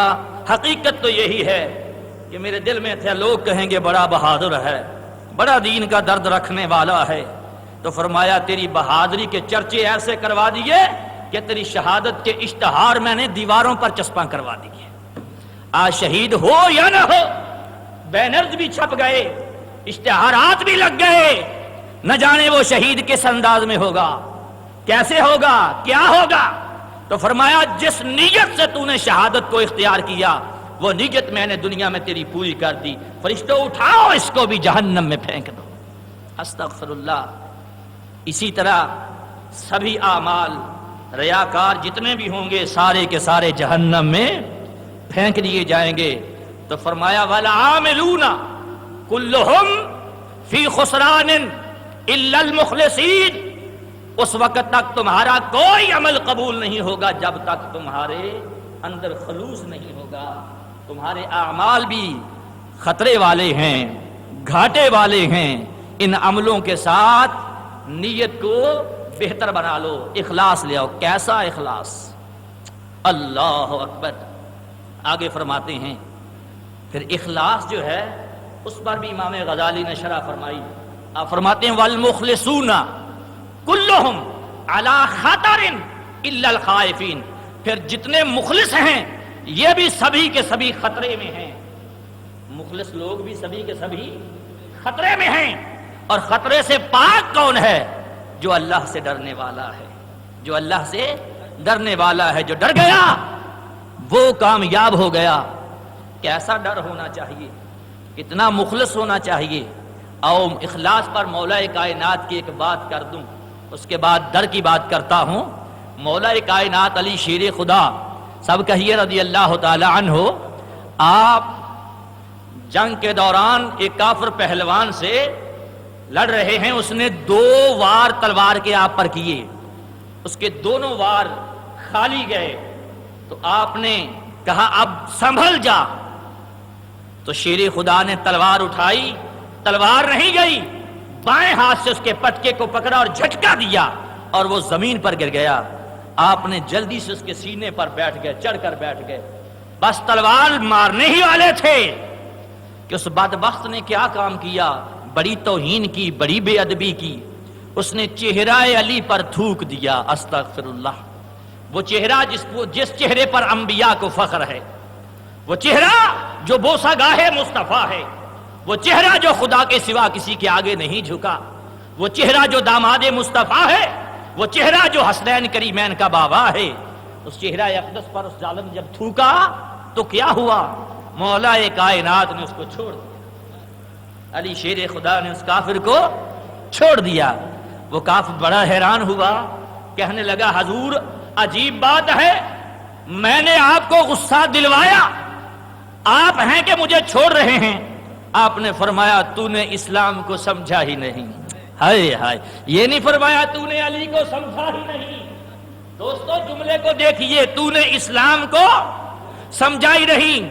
حقیقت تو یہی ہے کہ میرے دل میں تھے لوگ کہیں گے بڑا بہادر ہے، بڑا دین کا درد رکھنے والا ہے. تو فرمایا تیری بہادری کے چرچے ایسے کروا دیے کہ تیری شہادت کے اشتہار میں نے دیواروں پر چسپاں کروا دیے. آج شہید ہو یا نہ ہو، بینرز بھی چھپ گئے، اشتہارات بھی لگ گئے، نہ جانے وہ شہید کس انداز میں ہوگا، کیسے ہوگا، کیا ہوگا. تو فرمایا جس نیت سے تو نے شہادت کو اختیار کیا وہ نیت میں نے دنیا میں تیری پوری کر دی. فرشتوں اٹھاؤ اس کو بھی جہنم میں پھینک دو. استغفر اللہ. اسی طرح سبھی اعمال ریاکار جتنے بھی ہوں گے سارے کے سارے جہنم میں پھینک دیے جائیں گے. تو فرمایا والعاملون کلہم فی خسران الا المخلصین. اس وقت تک تمہارا کوئی عمل قبول نہیں ہوگا جب تک تمہارے اندر خلوص نہیں ہوگا. تمہارے اعمال بھی خطرے والے ہیں، گھاٹے والے ہیں. ان عملوں کے ساتھ نیت کو بہتر بنا لو، اخلاص لے آؤ. کیسا اخلاص؟ اللہ اکبر. آگے فرماتے ہیں پھر اخلاص جو ہے اس پر بھی امام غزالی نے شرح فرمائی. آپ فرماتے ہیں والمخلصون کلہم علی خطر الا الخائفین. پھر جتنے مخلص ہیں یہ بھی سبھی کے سبھی خطرے میں ہیں. مخلص لوگ بھی سبھی کے سبھی خطرے میں ہیں. اور خطرے سے پاک کون ہے؟ جو اللہ سے ڈرنے والا ہے. جو اللہ سے ڈرنے والا ہے، جو ڈر گیا وہ کامیاب ہو گیا. کیسا ڈر ہونا چاہیے، کتنا مخلص ہونا چاہیے. او اخلاص پر مولا کائنات کی ایک بات کر دوں، اس کے بعد ڈر کی بات کرتا ہوں. مولا کائنات علی شیر خدا سب کہیے رضی اللہ تعالی عنہ، آپ جنگ کے دوران ایک کافر پہلوان سے لڑ رہے ہیں. اس نے 2 وار تلوار کے آپ پر کیے، اس کے دونوں وار خالی گئے. تو آپ نے کہا اب سنبھل جا. تو شیر خدا نے تلوار اٹھائی، تلوار نہیں گئی، بائیں ہاتھ سے اس کے پٹکے کو پکڑا اور جھٹکا دیا اور وہ زمین پر گر گیا. آپ نے جلدی سے اس کے سینے پر بیٹھ گئے، چڑھ کر بیٹھ گئے. بس تلوار مارنے ہی والے تھے کہ اس بدبخت نے کیا کام کیا، بڑی توہین کی، بڑی بے ادبی کی. اس نے چہرہ علی پر تھوک دیا. استغفر اللہ. وہ چہرہ جس چہرے پر انبیاء کو فخر ہے، وہ چہرہ جو بوسہ گاہ مصطفیٰ ہے، وہ چہرہ جو خدا کے سوا کسی کے آگے نہیں جھکا، وہ چہرہ جو داماد مصطفیٰ ہے، وہ چہرہ جو حسنین کریمین کا بابا ہے. اس چہرہ اقدس پر اس ظالم جب تھوکا تو کیا ہوا؟ مولا کائنات نے اس کو چھوڑ دیا. علی شیر خدا نے اس کافر کو چھوڑ دیا. وہ کافر بڑا حیران ہوا، کہنے لگا حضور عجیب بات ہے، میں نے آپ کو غصہ دلوایا، آپ ہیں کہ مجھے چھوڑ رہے ہیں. آپ نے فرمایا تو نے اسلام کو سمجھا ہی نہیں. ہائے ہائے، یہ نہیں فرمایا تو نے علی کو سمجھا ہی نہیں. دوستو جملے کو دیکھیے، تو نے اسلام کو سمجھا ہی نہیں.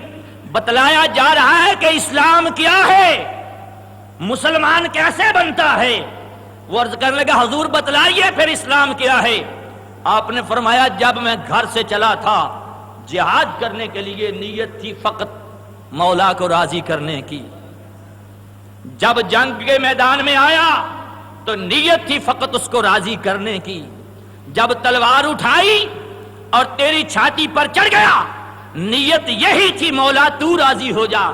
بتلایا جا رہا ہے کہ اسلام کیا ہے، مسلمان کیسے بنتا ہے. وہ عرض کرنے لگا حضور بتلائیے پھر اسلام کیا ہے. آپ نے فرمایا جب میں گھر سے چلا تھا جہاد کرنے کے لیے نیت تھی فقط مولا کو راضی کرنے کی. جب جنگ کے میدان میں آیا تو نیت تھی فقط اس کو راضی کرنے کی. جب تلوار اٹھائی اور تیری چھاتی پر چڑھ گیا نیت یہی تھی مولا تو راضی ہو جا،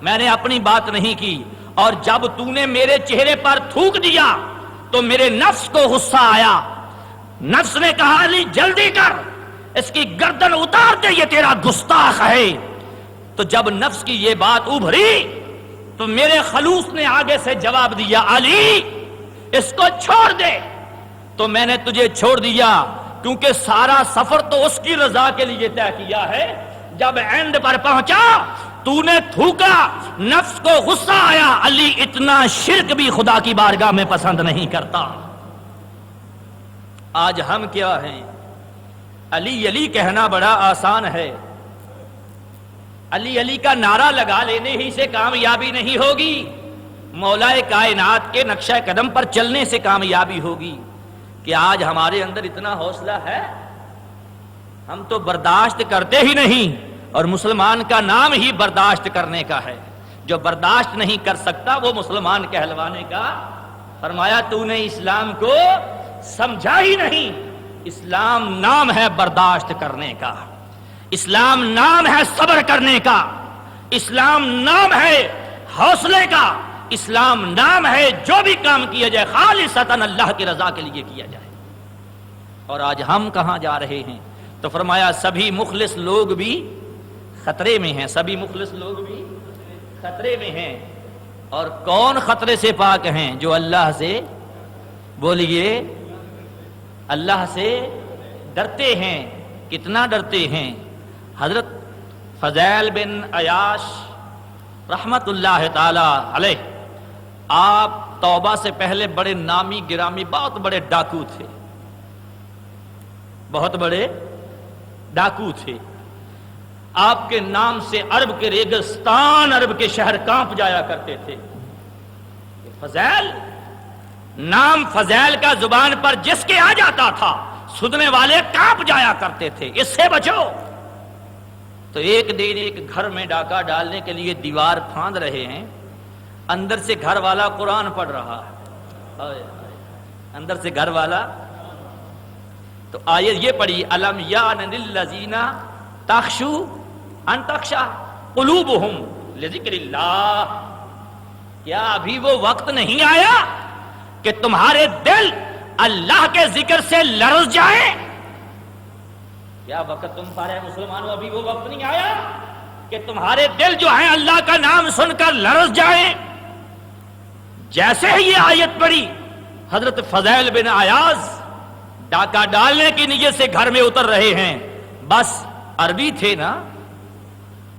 میں نے اپنی بات نہیں کی. اور جب تو نے میرے چہرے پر تھوک دیا تو میرے نفس کو غصہ آیا. نفس نے کہا علی جلدی کر، اس کی گردن اتار دے، یہ تیرا گستاخ ہے. تو جب نفس کی یہ بات ابھری تو میرے خلوص نے آگے سے جواب دیا علی اس کو چھوڑ دے. تو میں نے تجھے چھوڑ دیا کیونکہ سارا سفر تو اس کی رضا کے لیے طے کیا ہے. جب اینڈ پر پہنچا تو نے تھوکا، نفس کو غصہ آیا. علی اتنا شرک بھی خدا کی بارگاہ میں پسند نہیں کرتا. آج ہم کیا ہیں؟ علی علی کہنا بڑا آسان ہے. علی علی کا نعرہ لگا لینے ہی سے کامیابی نہیں ہوگی، مولا کائنات کے نقشہ قدم پر چلنے سے کامیابی ہوگی. کہ آج ہمارے اندر اتنا حوصلہ ہے، ہم تو برداشت کرتے ہی نہیں. اور مسلمان کا نام ہی برداشت کرنے کا ہے. جو برداشت نہیں کر سکتا وہ مسلمان کہلوانے کا. فرمایا تو نے اسلام کو سمجھا ہی نہیں. اسلام نام ہے برداشت کرنے کا، اسلام نام ہے صبر کرنے کا، اسلام نام ہے حوصلے کا، اسلام نام ہے جو بھی کام کیا جائے خالصتاً اللہ کی رضا کے لیے کیا جائے. اور آج ہم کہاں جا رہے ہیں؟ تو فرمایا سبھی مخلص لوگ بھی خطرے میں ہیں. سبھی مخلص لوگ بھی خطرے میں ہیں. اور کون خطرے سے پاک ہیں؟ جو اللہ سے، بولیے، اللہ سے ڈرتے ہیں. کتنا ڈرتے ہیں؟ حضرت فضیل بن عیاش رحمت اللہ تعالی علیہ، آپ توبہ سے پہلے بڑے نامی گرامی بہت بڑے ڈاکو تھے، بہت بڑے ڈاکو تھے. آپ کے نام سے عرب کے ریگستان، عرب کے شہر کانپ جایا کرتے تھے. فضیل، نام فضیل کا زبان پر جس کے آ جاتا تھا سننے والے کانپ جایا کرتے تھے. اس سے بچو. تو ایک دن ایک گھر میں ڈاکہ ڈالنے کے لیے دیوار پھاند رہے ہیں، اندر سے گھر والا قرآن پڑھ رہا ہے. اندر سے گھر والا، تو آیت یہ پڑھی الم یان للذین تخشوا ان تخشع قلوبہم لذکر اللہ. کیا ابھی وہ وقت نہیں آیا کہ تمہارے دل اللہ کے ذکر سے لرز جائیں؟ کیا وقت تم پا رہے مسلمانوں؟ ابھی وہ وقت نہیں آیا کہ تمہارے دل جو ہیں اللہ کا نام سن کر لرز جائیں؟ جیسے ہی یہ آیت پڑھی حضرت فضیل بن عیاض ڈاکہ ڈالنے کی نیت سے گھر میں اتر رہے ہیں. بس عربی تھے نا،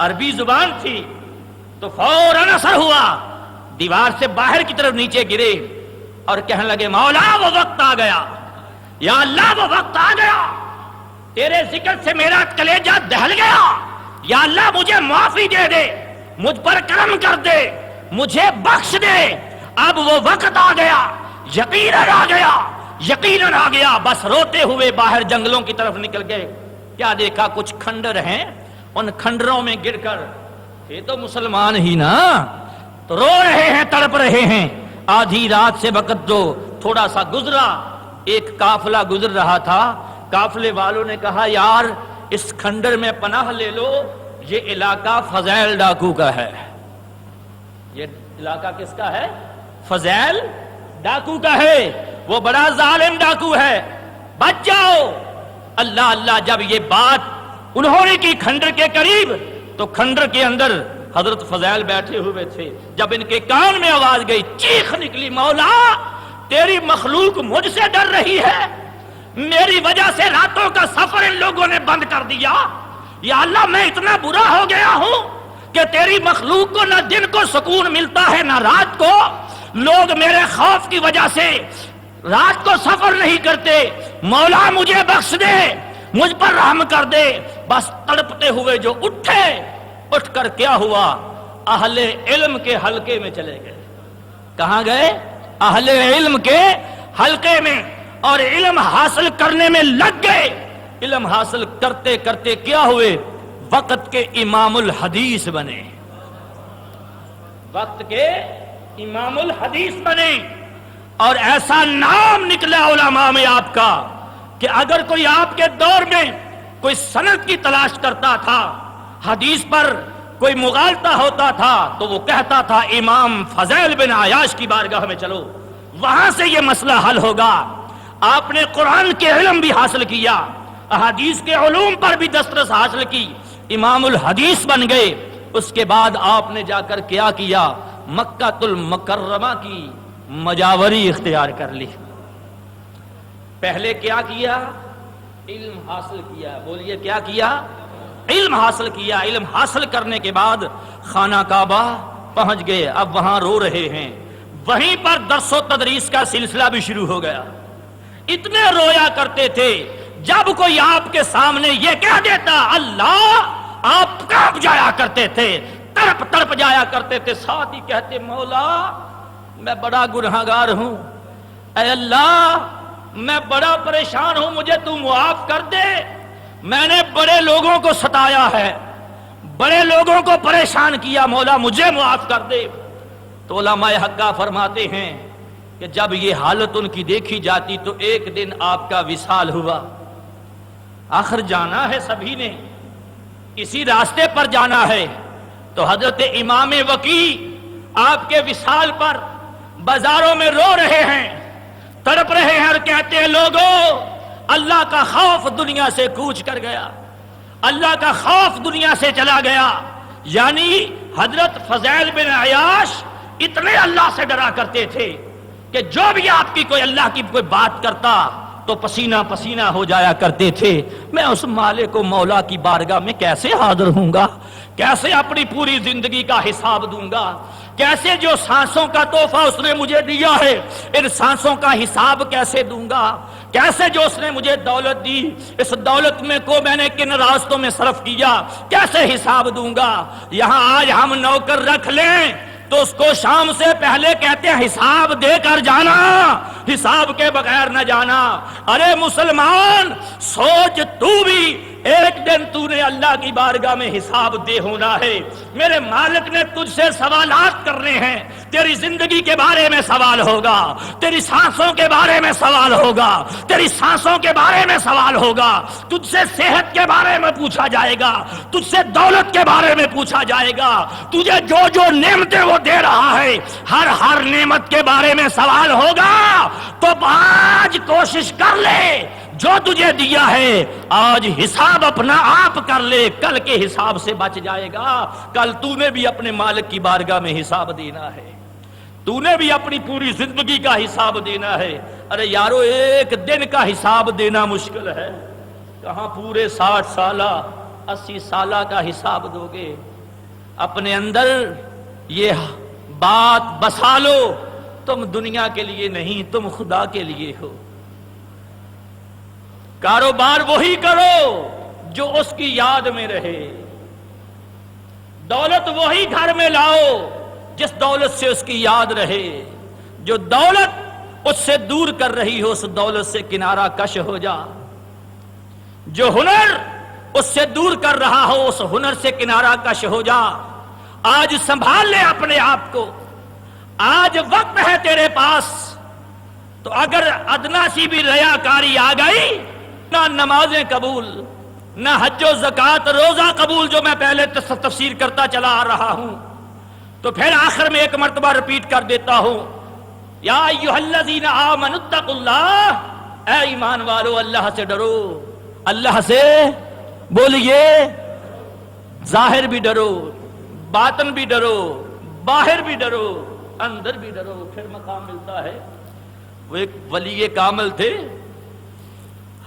عربی زبان تھی، تو فوراً اثر ہوا، دیوار سے باہر کی طرف نیچے گرے اور کہنے لگے مولا وہ وقت آ گیا، یا اللہ وہ وقت آ گیا، تیرے ذکر سے میرا کلیجہ دہل گیا، یا اللہ مجھے معافی دے دے، مجھ پر کرم کر دے، مجھے بخش دے. اب وہ وقت آ گیا، یقیناً آ گیا، یقیناً آ گیا. بس روتے ہوئے باہر جنگلوں کی طرف نکل گئے. کیا دیکھا؟ کچھ کھنڈر ہیں، ان کھنڈروں میں گر کر، یہ تو مسلمان ہی نا، تو رو رہے ہیں، تڑپ رہے ہیں. آدھی رات سے وقت جو تھوڑا سا گزرا، ایک قافلہ گزر رہا تھا. قافلے والوں نے کہا یار اس کھنڈر میں پناہ لے لو، یہ علاقہ فضیل ڈاکو کا ہے. یہ علاقہ کس کا ہے؟ فضیل ڈاکو کا ہے، وہ بڑا ظالم ڈاکو ہے، بچ جاؤ. اللہ اللہ. جب یہ بات انہوں نے کی کھنڈر کے قریب، تو کھنڈر کے اندر حضرت فضیل بیٹھے ہوئے تھے. جب ان کے کان میں آواز گئی، چیخ نکلی، مولا تیری مخلوق مجھ سے ڈر رہی ہے، میری وجہ سے راتوں کا سفر ان لوگوں نے بند کر دیا. یا اللہ میں اتنا برا ہو گیا ہوں کہ تیری مخلوق کو نہ دن کو سکون ملتا ہے نہ رات کو. لوگ میرے خوف کی وجہ سے رات کو سفر نہیں کرتے، مولا مجھے بخش دے، مجھ پر رحم کر دے۔ بس تڑپتے ہوئے جو اٹھے، اٹھ کر کیا ہوا؟ اہل علم کے حلقے میں چلے گئے۔ کہاں گئے؟ اہل علم کے حلقے میں، اور علم حاصل کرنے میں لگ گئے۔ علم حاصل کرتے کرتے کیا ہوئے؟ وقت کے امام الحدیث بنے، وقت کے امام الحدیث بنے۔ اور ایسا نام نکلا علماء میں آپ کا کہ اگر کوئی آپ کے دور میں کوئی سند کی تلاش کرتا تھا، حدیث پر کوئی مغالطہ ہوتا تھا، تو وہ کہتا تھا امام فضیل بن عیاش کی بارگاہ میں چلو، وہاں سے یہ مسئلہ حل ہوگا۔ آپ نے قرآن کے علم بھی حاصل کیا، احادیث کے علوم پر بھی دسترس حاصل کی، امام الحدیث بن گئے۔ اس کے بعد آپ نے جا کر کیا کیا؟ مکہ المکرمہ کی مجاوری اختیار کر لی۔ پہلے کیا کیا؟ علم حاصل کیا۔ بولیے کیا کیا؟ علم حاصل کیا۔ علم حاصل کرنے کے بعد خانہ کعبہ پہنچ گئے، اب وہاں رو رہے ہیں۔ وہیں پر درس و تدریس کا سلسلہ بھی شروع ہو گیا۔ اتنے رویا کرتے تھے، جب کوئی آپ کے سامنے یہ کہہ دیتا اللہ، آپ کانپ جایا کرتے تھے، تڑپ تڑپ جایا کرتے تھے، ساتھ ہی کہتے مولا میں بڑا گنہگار ہوں، اے اللہ میں بڑا پریشان ہوں، مجھے تو معاف کر دے، میں نے بڑے لوگوں کو ستایا ہے، بڑے لوگوں کو پریشان کیا، مولا مجھے معاف کر دے۔ تو علماء حقہ فرماتے ہیں کہ جب یہ حالت ان کی دیکھی جاتی تو ایک دن آپ کا وصال ہوا۔ آخر جانا ہے سبھی نے، اسی راستے پر جانا ہے، تو حضرت امام وقی آپ کے وصال پر بازاروں میں رو رہے ہیں، تڑپ رہے ہیں، اور کہتے ہیں لوگوں اللہ کا خوف دنیا سے کوچ کر گیا، اللہ کا خوف دنیا سے چلا گیا۔ یعنی حضرت فضیل بن عیاش اتنے اللہ سے ڈرا کرتے تھے کہ جو بھی آپ کی کوئی اللہ کی کوئی بات کرتا تو پسینہ پسینہ ہو جایا کرتے تھے۔ میں اس مالک و مولا کی بارگاہ میں کیسے حاضر ہوں گا، کیسے اپنی پوری زندگی کا حساب دوں گا، کیسے جو سانسوں کا تحفہ اس نے مجھے دیا ہے ان سانسوں کا حساب کیسے دوں گا، کیسے جو اس نے مجھے دولت دی اس دولت میں کو میں نے کن راستوں میں صرف کیا کیسے حساب دوں گا۔ یہاں آج ہم نوکر رکھ لیں تو اس کو شام سے پہلے کہتے ہیں حساب دے کر جانا، حساب کے بغیر نہ جانا۔ ارے مسلمان سوچ، تو بھی ایک دن تو نے اللہ کی بارگاہ میں حساب دے ہونا ہے۔ میرے مالک نے تجھ سے سوالات کرنے ہیں، تیری زندگی کے بارے میں سوال ہوگا، تیری سانسوں کے بارے میں سوال ہوگا، تیری سانسوں کے بارے میں سوال ہوگا، تجھ سے صحت کے بارے میں پوچھا جائے گا، تجھ سے دولت کے بارے میں پوچھا جائے گا، تجھے جو جو نعمتیں وہ دے رہا ہے ہر نعمت کے بارے میں سوال ہوگا۔ تو آج کوشش کر لے، جو تجھے دیا ہے آج حساب اپنا آپ کر لے، کل کے حساب سے بچ جائے گا۔ کل تو نے بھی اپنے مالک کی بارگاہ میں حساب دینا ہے، تو نے بھی اپنی پوری زندگی کا حساب دینا ہے۔ ارے یارو ایک دن کا حساب دینا مشکل ہے، کہاں پورے 60 سالہ 80 سالہ کا حساب دو گے؟ اپنے اندر یہ بات بسا لو، تم دنیا کے لیے نہیں، تم خدا کے لیے ہو۔ کاروبار وہی کرو جو اس کی یاد میں رہے، دولت وہی گھر میں لاؤ جس دولت سے اس کی یاد رہے۔ جو دولت اس سے دور کر رہی ہو اس دولت سے کنارہ کش ہو جا، جو ہنر اس سے دور کر رہا ہو اس ہنر سے کنارہ کش ہو جا۔ آج سنبھال لے اپنے آپ کو، آج وقت ہے تیرے پاس، تو اگر ادنا سی بھی ریاکاری آ گئی، نہ نمازیں قبول، نہ حج و زکوٰۃ روزہ قبول، جو میں پہلے تفسیر کرتا چلا آ رہا ہوں، تو پھر آخر میں ایک مرتبہ ریپیٹ کر دیتا ہوں، یا ایھا الذین آمنوا اتقوا اللہ، اے ایمان والو اللہ سے ڈرو۔ اللہ سے بولیے، ظاہر بھی ڈرو، باطن بھی ڈرو، باہر بھی ڈرو، اندر بھی ڈرو، پھر مقام ملتا ہے۔ وہ ایک ولی کامل تھے،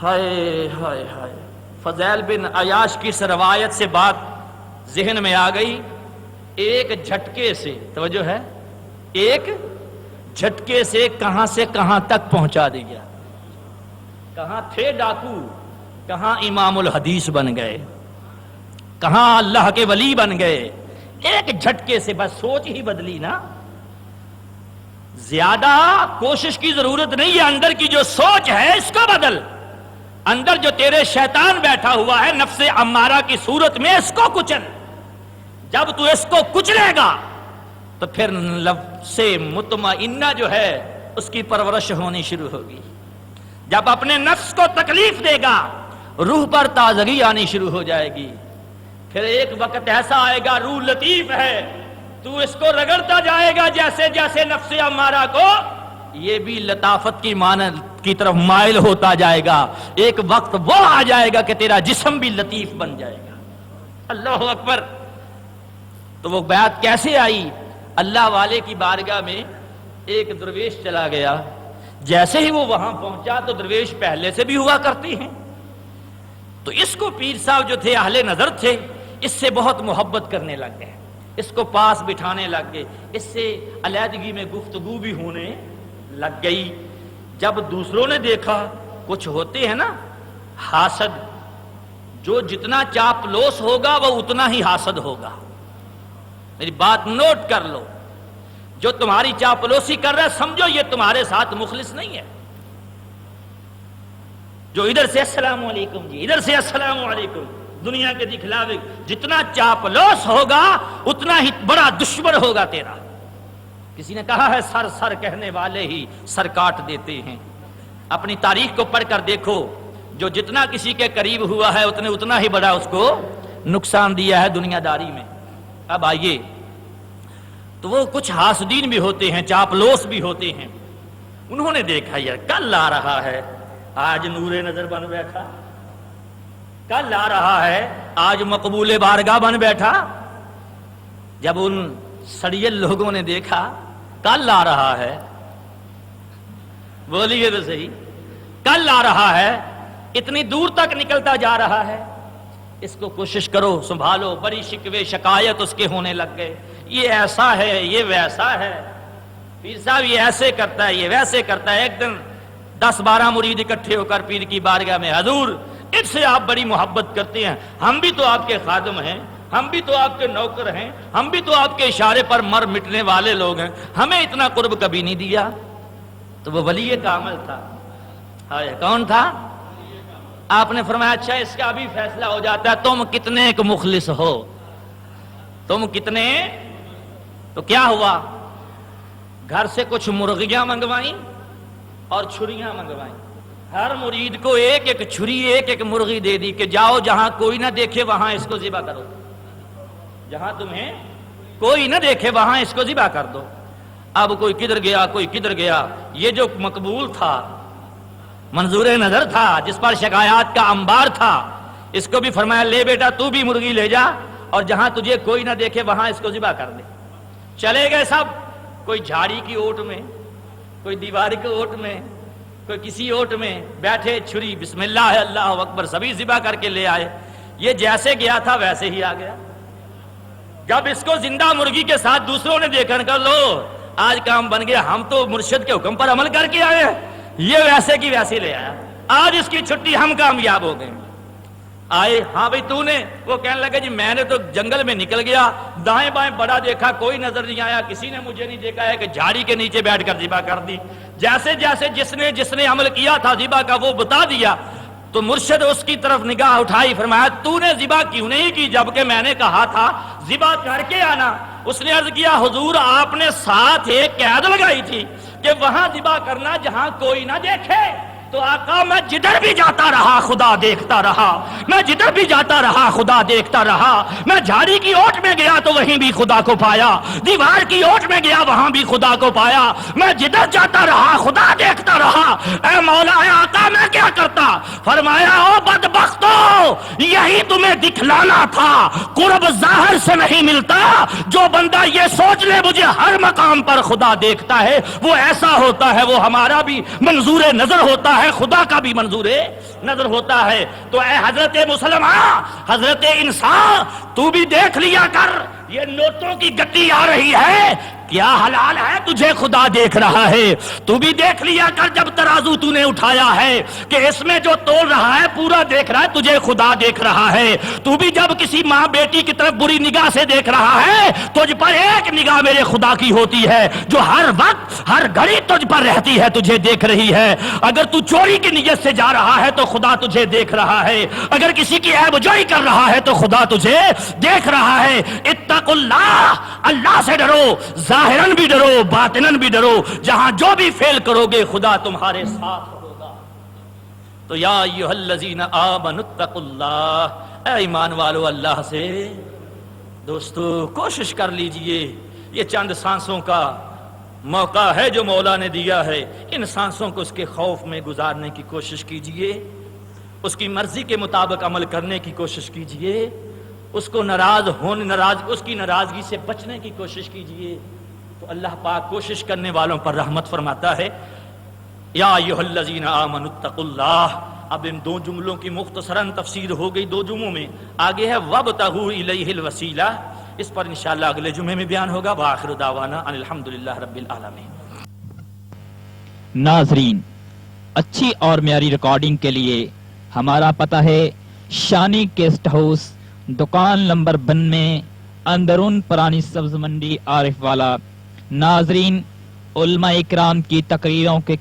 ہائے ہائے ہائے، فضیل بن عیاش کی اس روایت سے بات ذہن میں آ گئی۔ ایک جھٹکے سے، توجہ ہے، ایک جھٹکے سے کہاں تک پہنچا دیا. کہاں تھے ڈاکو، کہاں امام الحدیث بن گئے، کہاں اللہ کے ولی بن گئے. ایک جھٹکے سے بس سوچ ہی بدلی نا. زیادہ کوشش کی ضرورت نہیں ہے، اندر کی جو سوچ ہے اس کو بدل. اندر جو تیرے شیطان بیٹھا ہوا ہے نفس امارہ کی صورت میں، اس کو کچل. جب تو اس کو کچلے گا تو پھر نفس مطمئنہ جو ہے اس کی پرورش ہونی شروع ہوگی. جب اپنے نفس کو تکلیف دے گا روح پر تازگی آنی شروع ہو جائے گی. پھر ایک وقت ایسا آئے گا، روح لطیف ہے، تو اس کو رگڑتا جائے گا جیسے جیسے نفس امارہ کو یہ بھی لطافت کی مانند کی طرف مائل ہوتا جائے گا. ایک وقت وہ آ جائے گا کہ تیرا جسم بھی لطیف بن جائے گا. اللہ اکبر. تو وہ بات کیسے آئی؟ اللہ والے کی بارگاہ میں ایک درویش چلا گیا. جیسے ہی وہ وہاں پہنچا تو درویش پہلے سے بھی ہوا کرتے ہیں، تو اس کو پیر صاحب جو تھے اہل نظر تھے، اس سے بہت محبت کرنے لگ گئے، اس کو پاس بٹھانے لگ گئے، اس سے علیحدگی میں گفتگو بھی ہونے لگ گئی. جب دوسروں نے دیکھا، کچھ ہوتے ہیں نا حاسد، جو جتنا چاپلوس ہوگا وہ اتنا ہی حاسد ہوگا. میری بات نوٹ کر لو. جو تمہاری چاپلوسی کر رہا ہے سمجھو یہ تمہارے ساتھ مخلص نہیں ہے. جو ادھر سے السلام علیکم جی، ادھر سے السلام علیکم، دنیا کے دکھلاوے، جتنا چاپلوس ہوگا اتنا ہی بڑا دشمن ہوگا تیرا. کسی نے کہا ہے سر سر کہنے والے ہی سر کاٹ دیتے ہیں. اپنی تاریخ کو پڑھ کر دیکھو، جو جتنا کسی کے قریب ہوا ہے اتنا ہی بڑا اس کو نقصان دیا ہے دنیا داری میں. اب آئیے، تو وہ کچھ حاسدین بھی ہوتے ہیں، چاپلوس بھی ہوتے ہیں. انہوں نے دیکھا یار کل آ رہا ہے، آج نور نظر بن بیٹھا، کل آ رہا ہے، آج مقبول بارگاہ بن بیٹھا. جب ان سڑیل لوگوں نے دیکھا کل آ رہا ہے، بولیے تو صحیح، کل آ رہا ہے، اتنی دور تک نکلتا جا رہا ہے، اس کو کوشش کرو سنبھالو. بڑی شکوے شکایت اس کے ہونے لگ گئے، یہ ایسا ہے، یہ ویسا ہے، پیر صاحب یہ ایسے کرتا ہے، یہ ویسے کرتا ہے. ایک دن 10-12 مرید اکٹھے ہو کر پیر کی بارگاہ میں، حضور اس سے آپ بڑی محبت کرتے ہیں، ہم بھی تو آپ کے خادم ہیں، ہم بھی تو آپ کے نوکر ہیں، ہم بھی تو آپ کے اشارے پر مر مٹنے والے لوگ ہیں، ہمیں اتنا قرب کبھی نہیں دیا. تو وہ ولی کامل تھا. کون تھا؟ آپ نے فرمایا اچھا اس کا بھی فیصلہ ہو جاتا ہے، تم کتنے کو مخلص ہو، تم کتنے. تو کیا ہوا؟ گھر سے کچھ مرغیاں منگوائیں اور چھریاں منگوائیں. ہر مرید کو ایک ایک چھری، ایک ایک مرغی دے دی کہ جاؤ جہاں کوئی نہ دیکھے وہاں اس کو ذبح کرو، جہاں تمہیں کوئی نہ دیکھے وہاں اس کو ذبح کر دو. اب کوئی کدھر گیا، کوئی کدھر گیا. یہ جو مقبول تھا، منظور نظر تھا، جس پر شکایات کا انبار تھا، اس کو بھی فرمایا لے بیٹا تو بھی مرغی لے جا اور جہاں تجھے کوئی نہ دیکھے وہاں اس کو ذبح کر دے. چلے گئے سب، کوئی جھاڑی کی اوٹ میں، کوئی دیوار کی اوٹ میں، کوئی کسی اوٹ میں بیٹھے، چھری بسم اللہ ہے اللہ اکبر، سبھی ذبح کر کے لے آئے. یہ جیسے گیا تھا ویسے ہی آ گیا. جب اس کو زندہ مرغی کے ساتھ دوسروں نے دیکھا کہ لو آج کام بن گیا، ہم تو مرشد کے حکم پر عمل کر کے آئے ہیں، یہ ویسے کی ویسے لے آیا، آج اس کی چھٹی ہم کامیاب ہو گئے. آئے ہاں بھائی تو نے، وہ کہنے لگا جی میں نے تو جنگل میں نکل گیا، دائیں بائیں بڑا دیکھا کوئی نظر نہیں آیا، کسی نے مجھے نہیں دیکھا ہے کہ جھاڑی کے نیچے بیٹھ کر ذبح کر دی. جیسے جیسے جس نے عمل کیا تھا ذبح کا وہ بتا دیا. تو مرشد اس کی طرف نگاہ اٹھائی، فرمایا تو نے ذبح کیوں نہیں کی جبکہ میں نے کہا تھا ذبح کر کے آنا. اس نے عرض کیا حضور آپ نے ساتھ ایک قید لگائی تھی کہ وہاں ذبح کرنا جہاں کوئی نہ دیکھے. تو آقا میں جدھر بھی جاتا رہا خدا دیکھتا رہا، میں جدھر بھی جاتا رہا خدا دیکھتا رہا. میں جھاڑی کی اوٹ میں گیا تو وہیں بھی خدا کو پایا، دیوار کی اوٹ میں گیا وہاں بھی خدا کو پایا. میں جدھر جاتا رہا خدا دیکھتا رہا. اے مولا اے آقا میں کیا کرتا؟ فرمایا او بدبختو یہی تمہیں دکھلانا تھا، قرب ظاہر سے نہیں ملتا. جو بندہ یہ سوچ لے مجھے ہر مقام پر خدا دیکھتا ہے وہ ایسا ہوتا ہے، وہ ہمارا بھی منظور نظر ہوتا ہے، خدا کا بھی منظور نظر ہوتا ہے. تو اے حضرت مسلمان، حضرت انسان، تو بھی دیکھ لیا کر یہ نوٹوں کی گٹی آ رہی ہے، کیا حلال ہے تجھے خدا دیکھ رہا ہے. تو بھی دیکھ لیا کر جب ترازو تو نے اٹھایا ہے کہ اس میں جو تول رہا ہے پورا دیکھ رہا ہے, تجھے خدا دیکھ رہا ہے. تو بھی جب کسی ماں بیٹی کی طرف بری نگاہ سے دیکھ رہا ہے, تجھ پر ایک نگاہ میرے خدا کی ہوتی ہے جو ہر وقت ہر گھڑی تجھ پر رہتی ہے, تجھے دیکھ رہی ہے. اگر تو چوری کی نیت سے جا رہا ہے تو خدا تجھے دیکھ رہا ہے. اگر کسی کی عیب جوئی کر رہا ہے تو خدا تجھے دیکھ رہا ہے. اتقوا اللہ, اللہ سے ڈرو, ظاہراً بھی ڈرو باطناً بھی ڈرو. جہاں جو بھی فعل کرو گے خدا تمہارے ساتھ ہوگا. تو یا ایھا الذین آمنوا اتقوا اللہ, اے ایمان والو اللہ سے دوستو کوشش کر لیجئے. یہ چند سانسوں کا موقع ہے جو مولا نے دیا ہے, ان سانسوں کو اس کے خوف میں گزارنے کی کوشش کیجئے, اس کی مرضی کے مطابق عمل کرنے کی کوشش کیجئے, اس کو اس کی ناراضگی سے بچنے کی کوشش کیجئے. تو اللہ پاک کوشش کرنے والوں پر رحمت فرماتا ہے. یا ایھا الذین آمنوا اتقوا اللہ. اب ان دو جملوں کی مختصراً تفسیر ہو گئی, دو جملوں میں. آگے ہے وابتغوا الیہ الوسیلہ, اس پر انشاءاللہ اگلے جمعے میں بیان ہوگا. وآخر دعوانا ان الحمدللہ رب العالمین. ناظرین, اچھی اور معیاری ریکارڈنگ کے لیے ہمارا پتہ ہے شانی گیسٹ ہاؤس, دکان نمبر 92, اندرون پرانی سبز منڈی, عارف والا. ناظرین, علماء اکرام کی تقریروں کے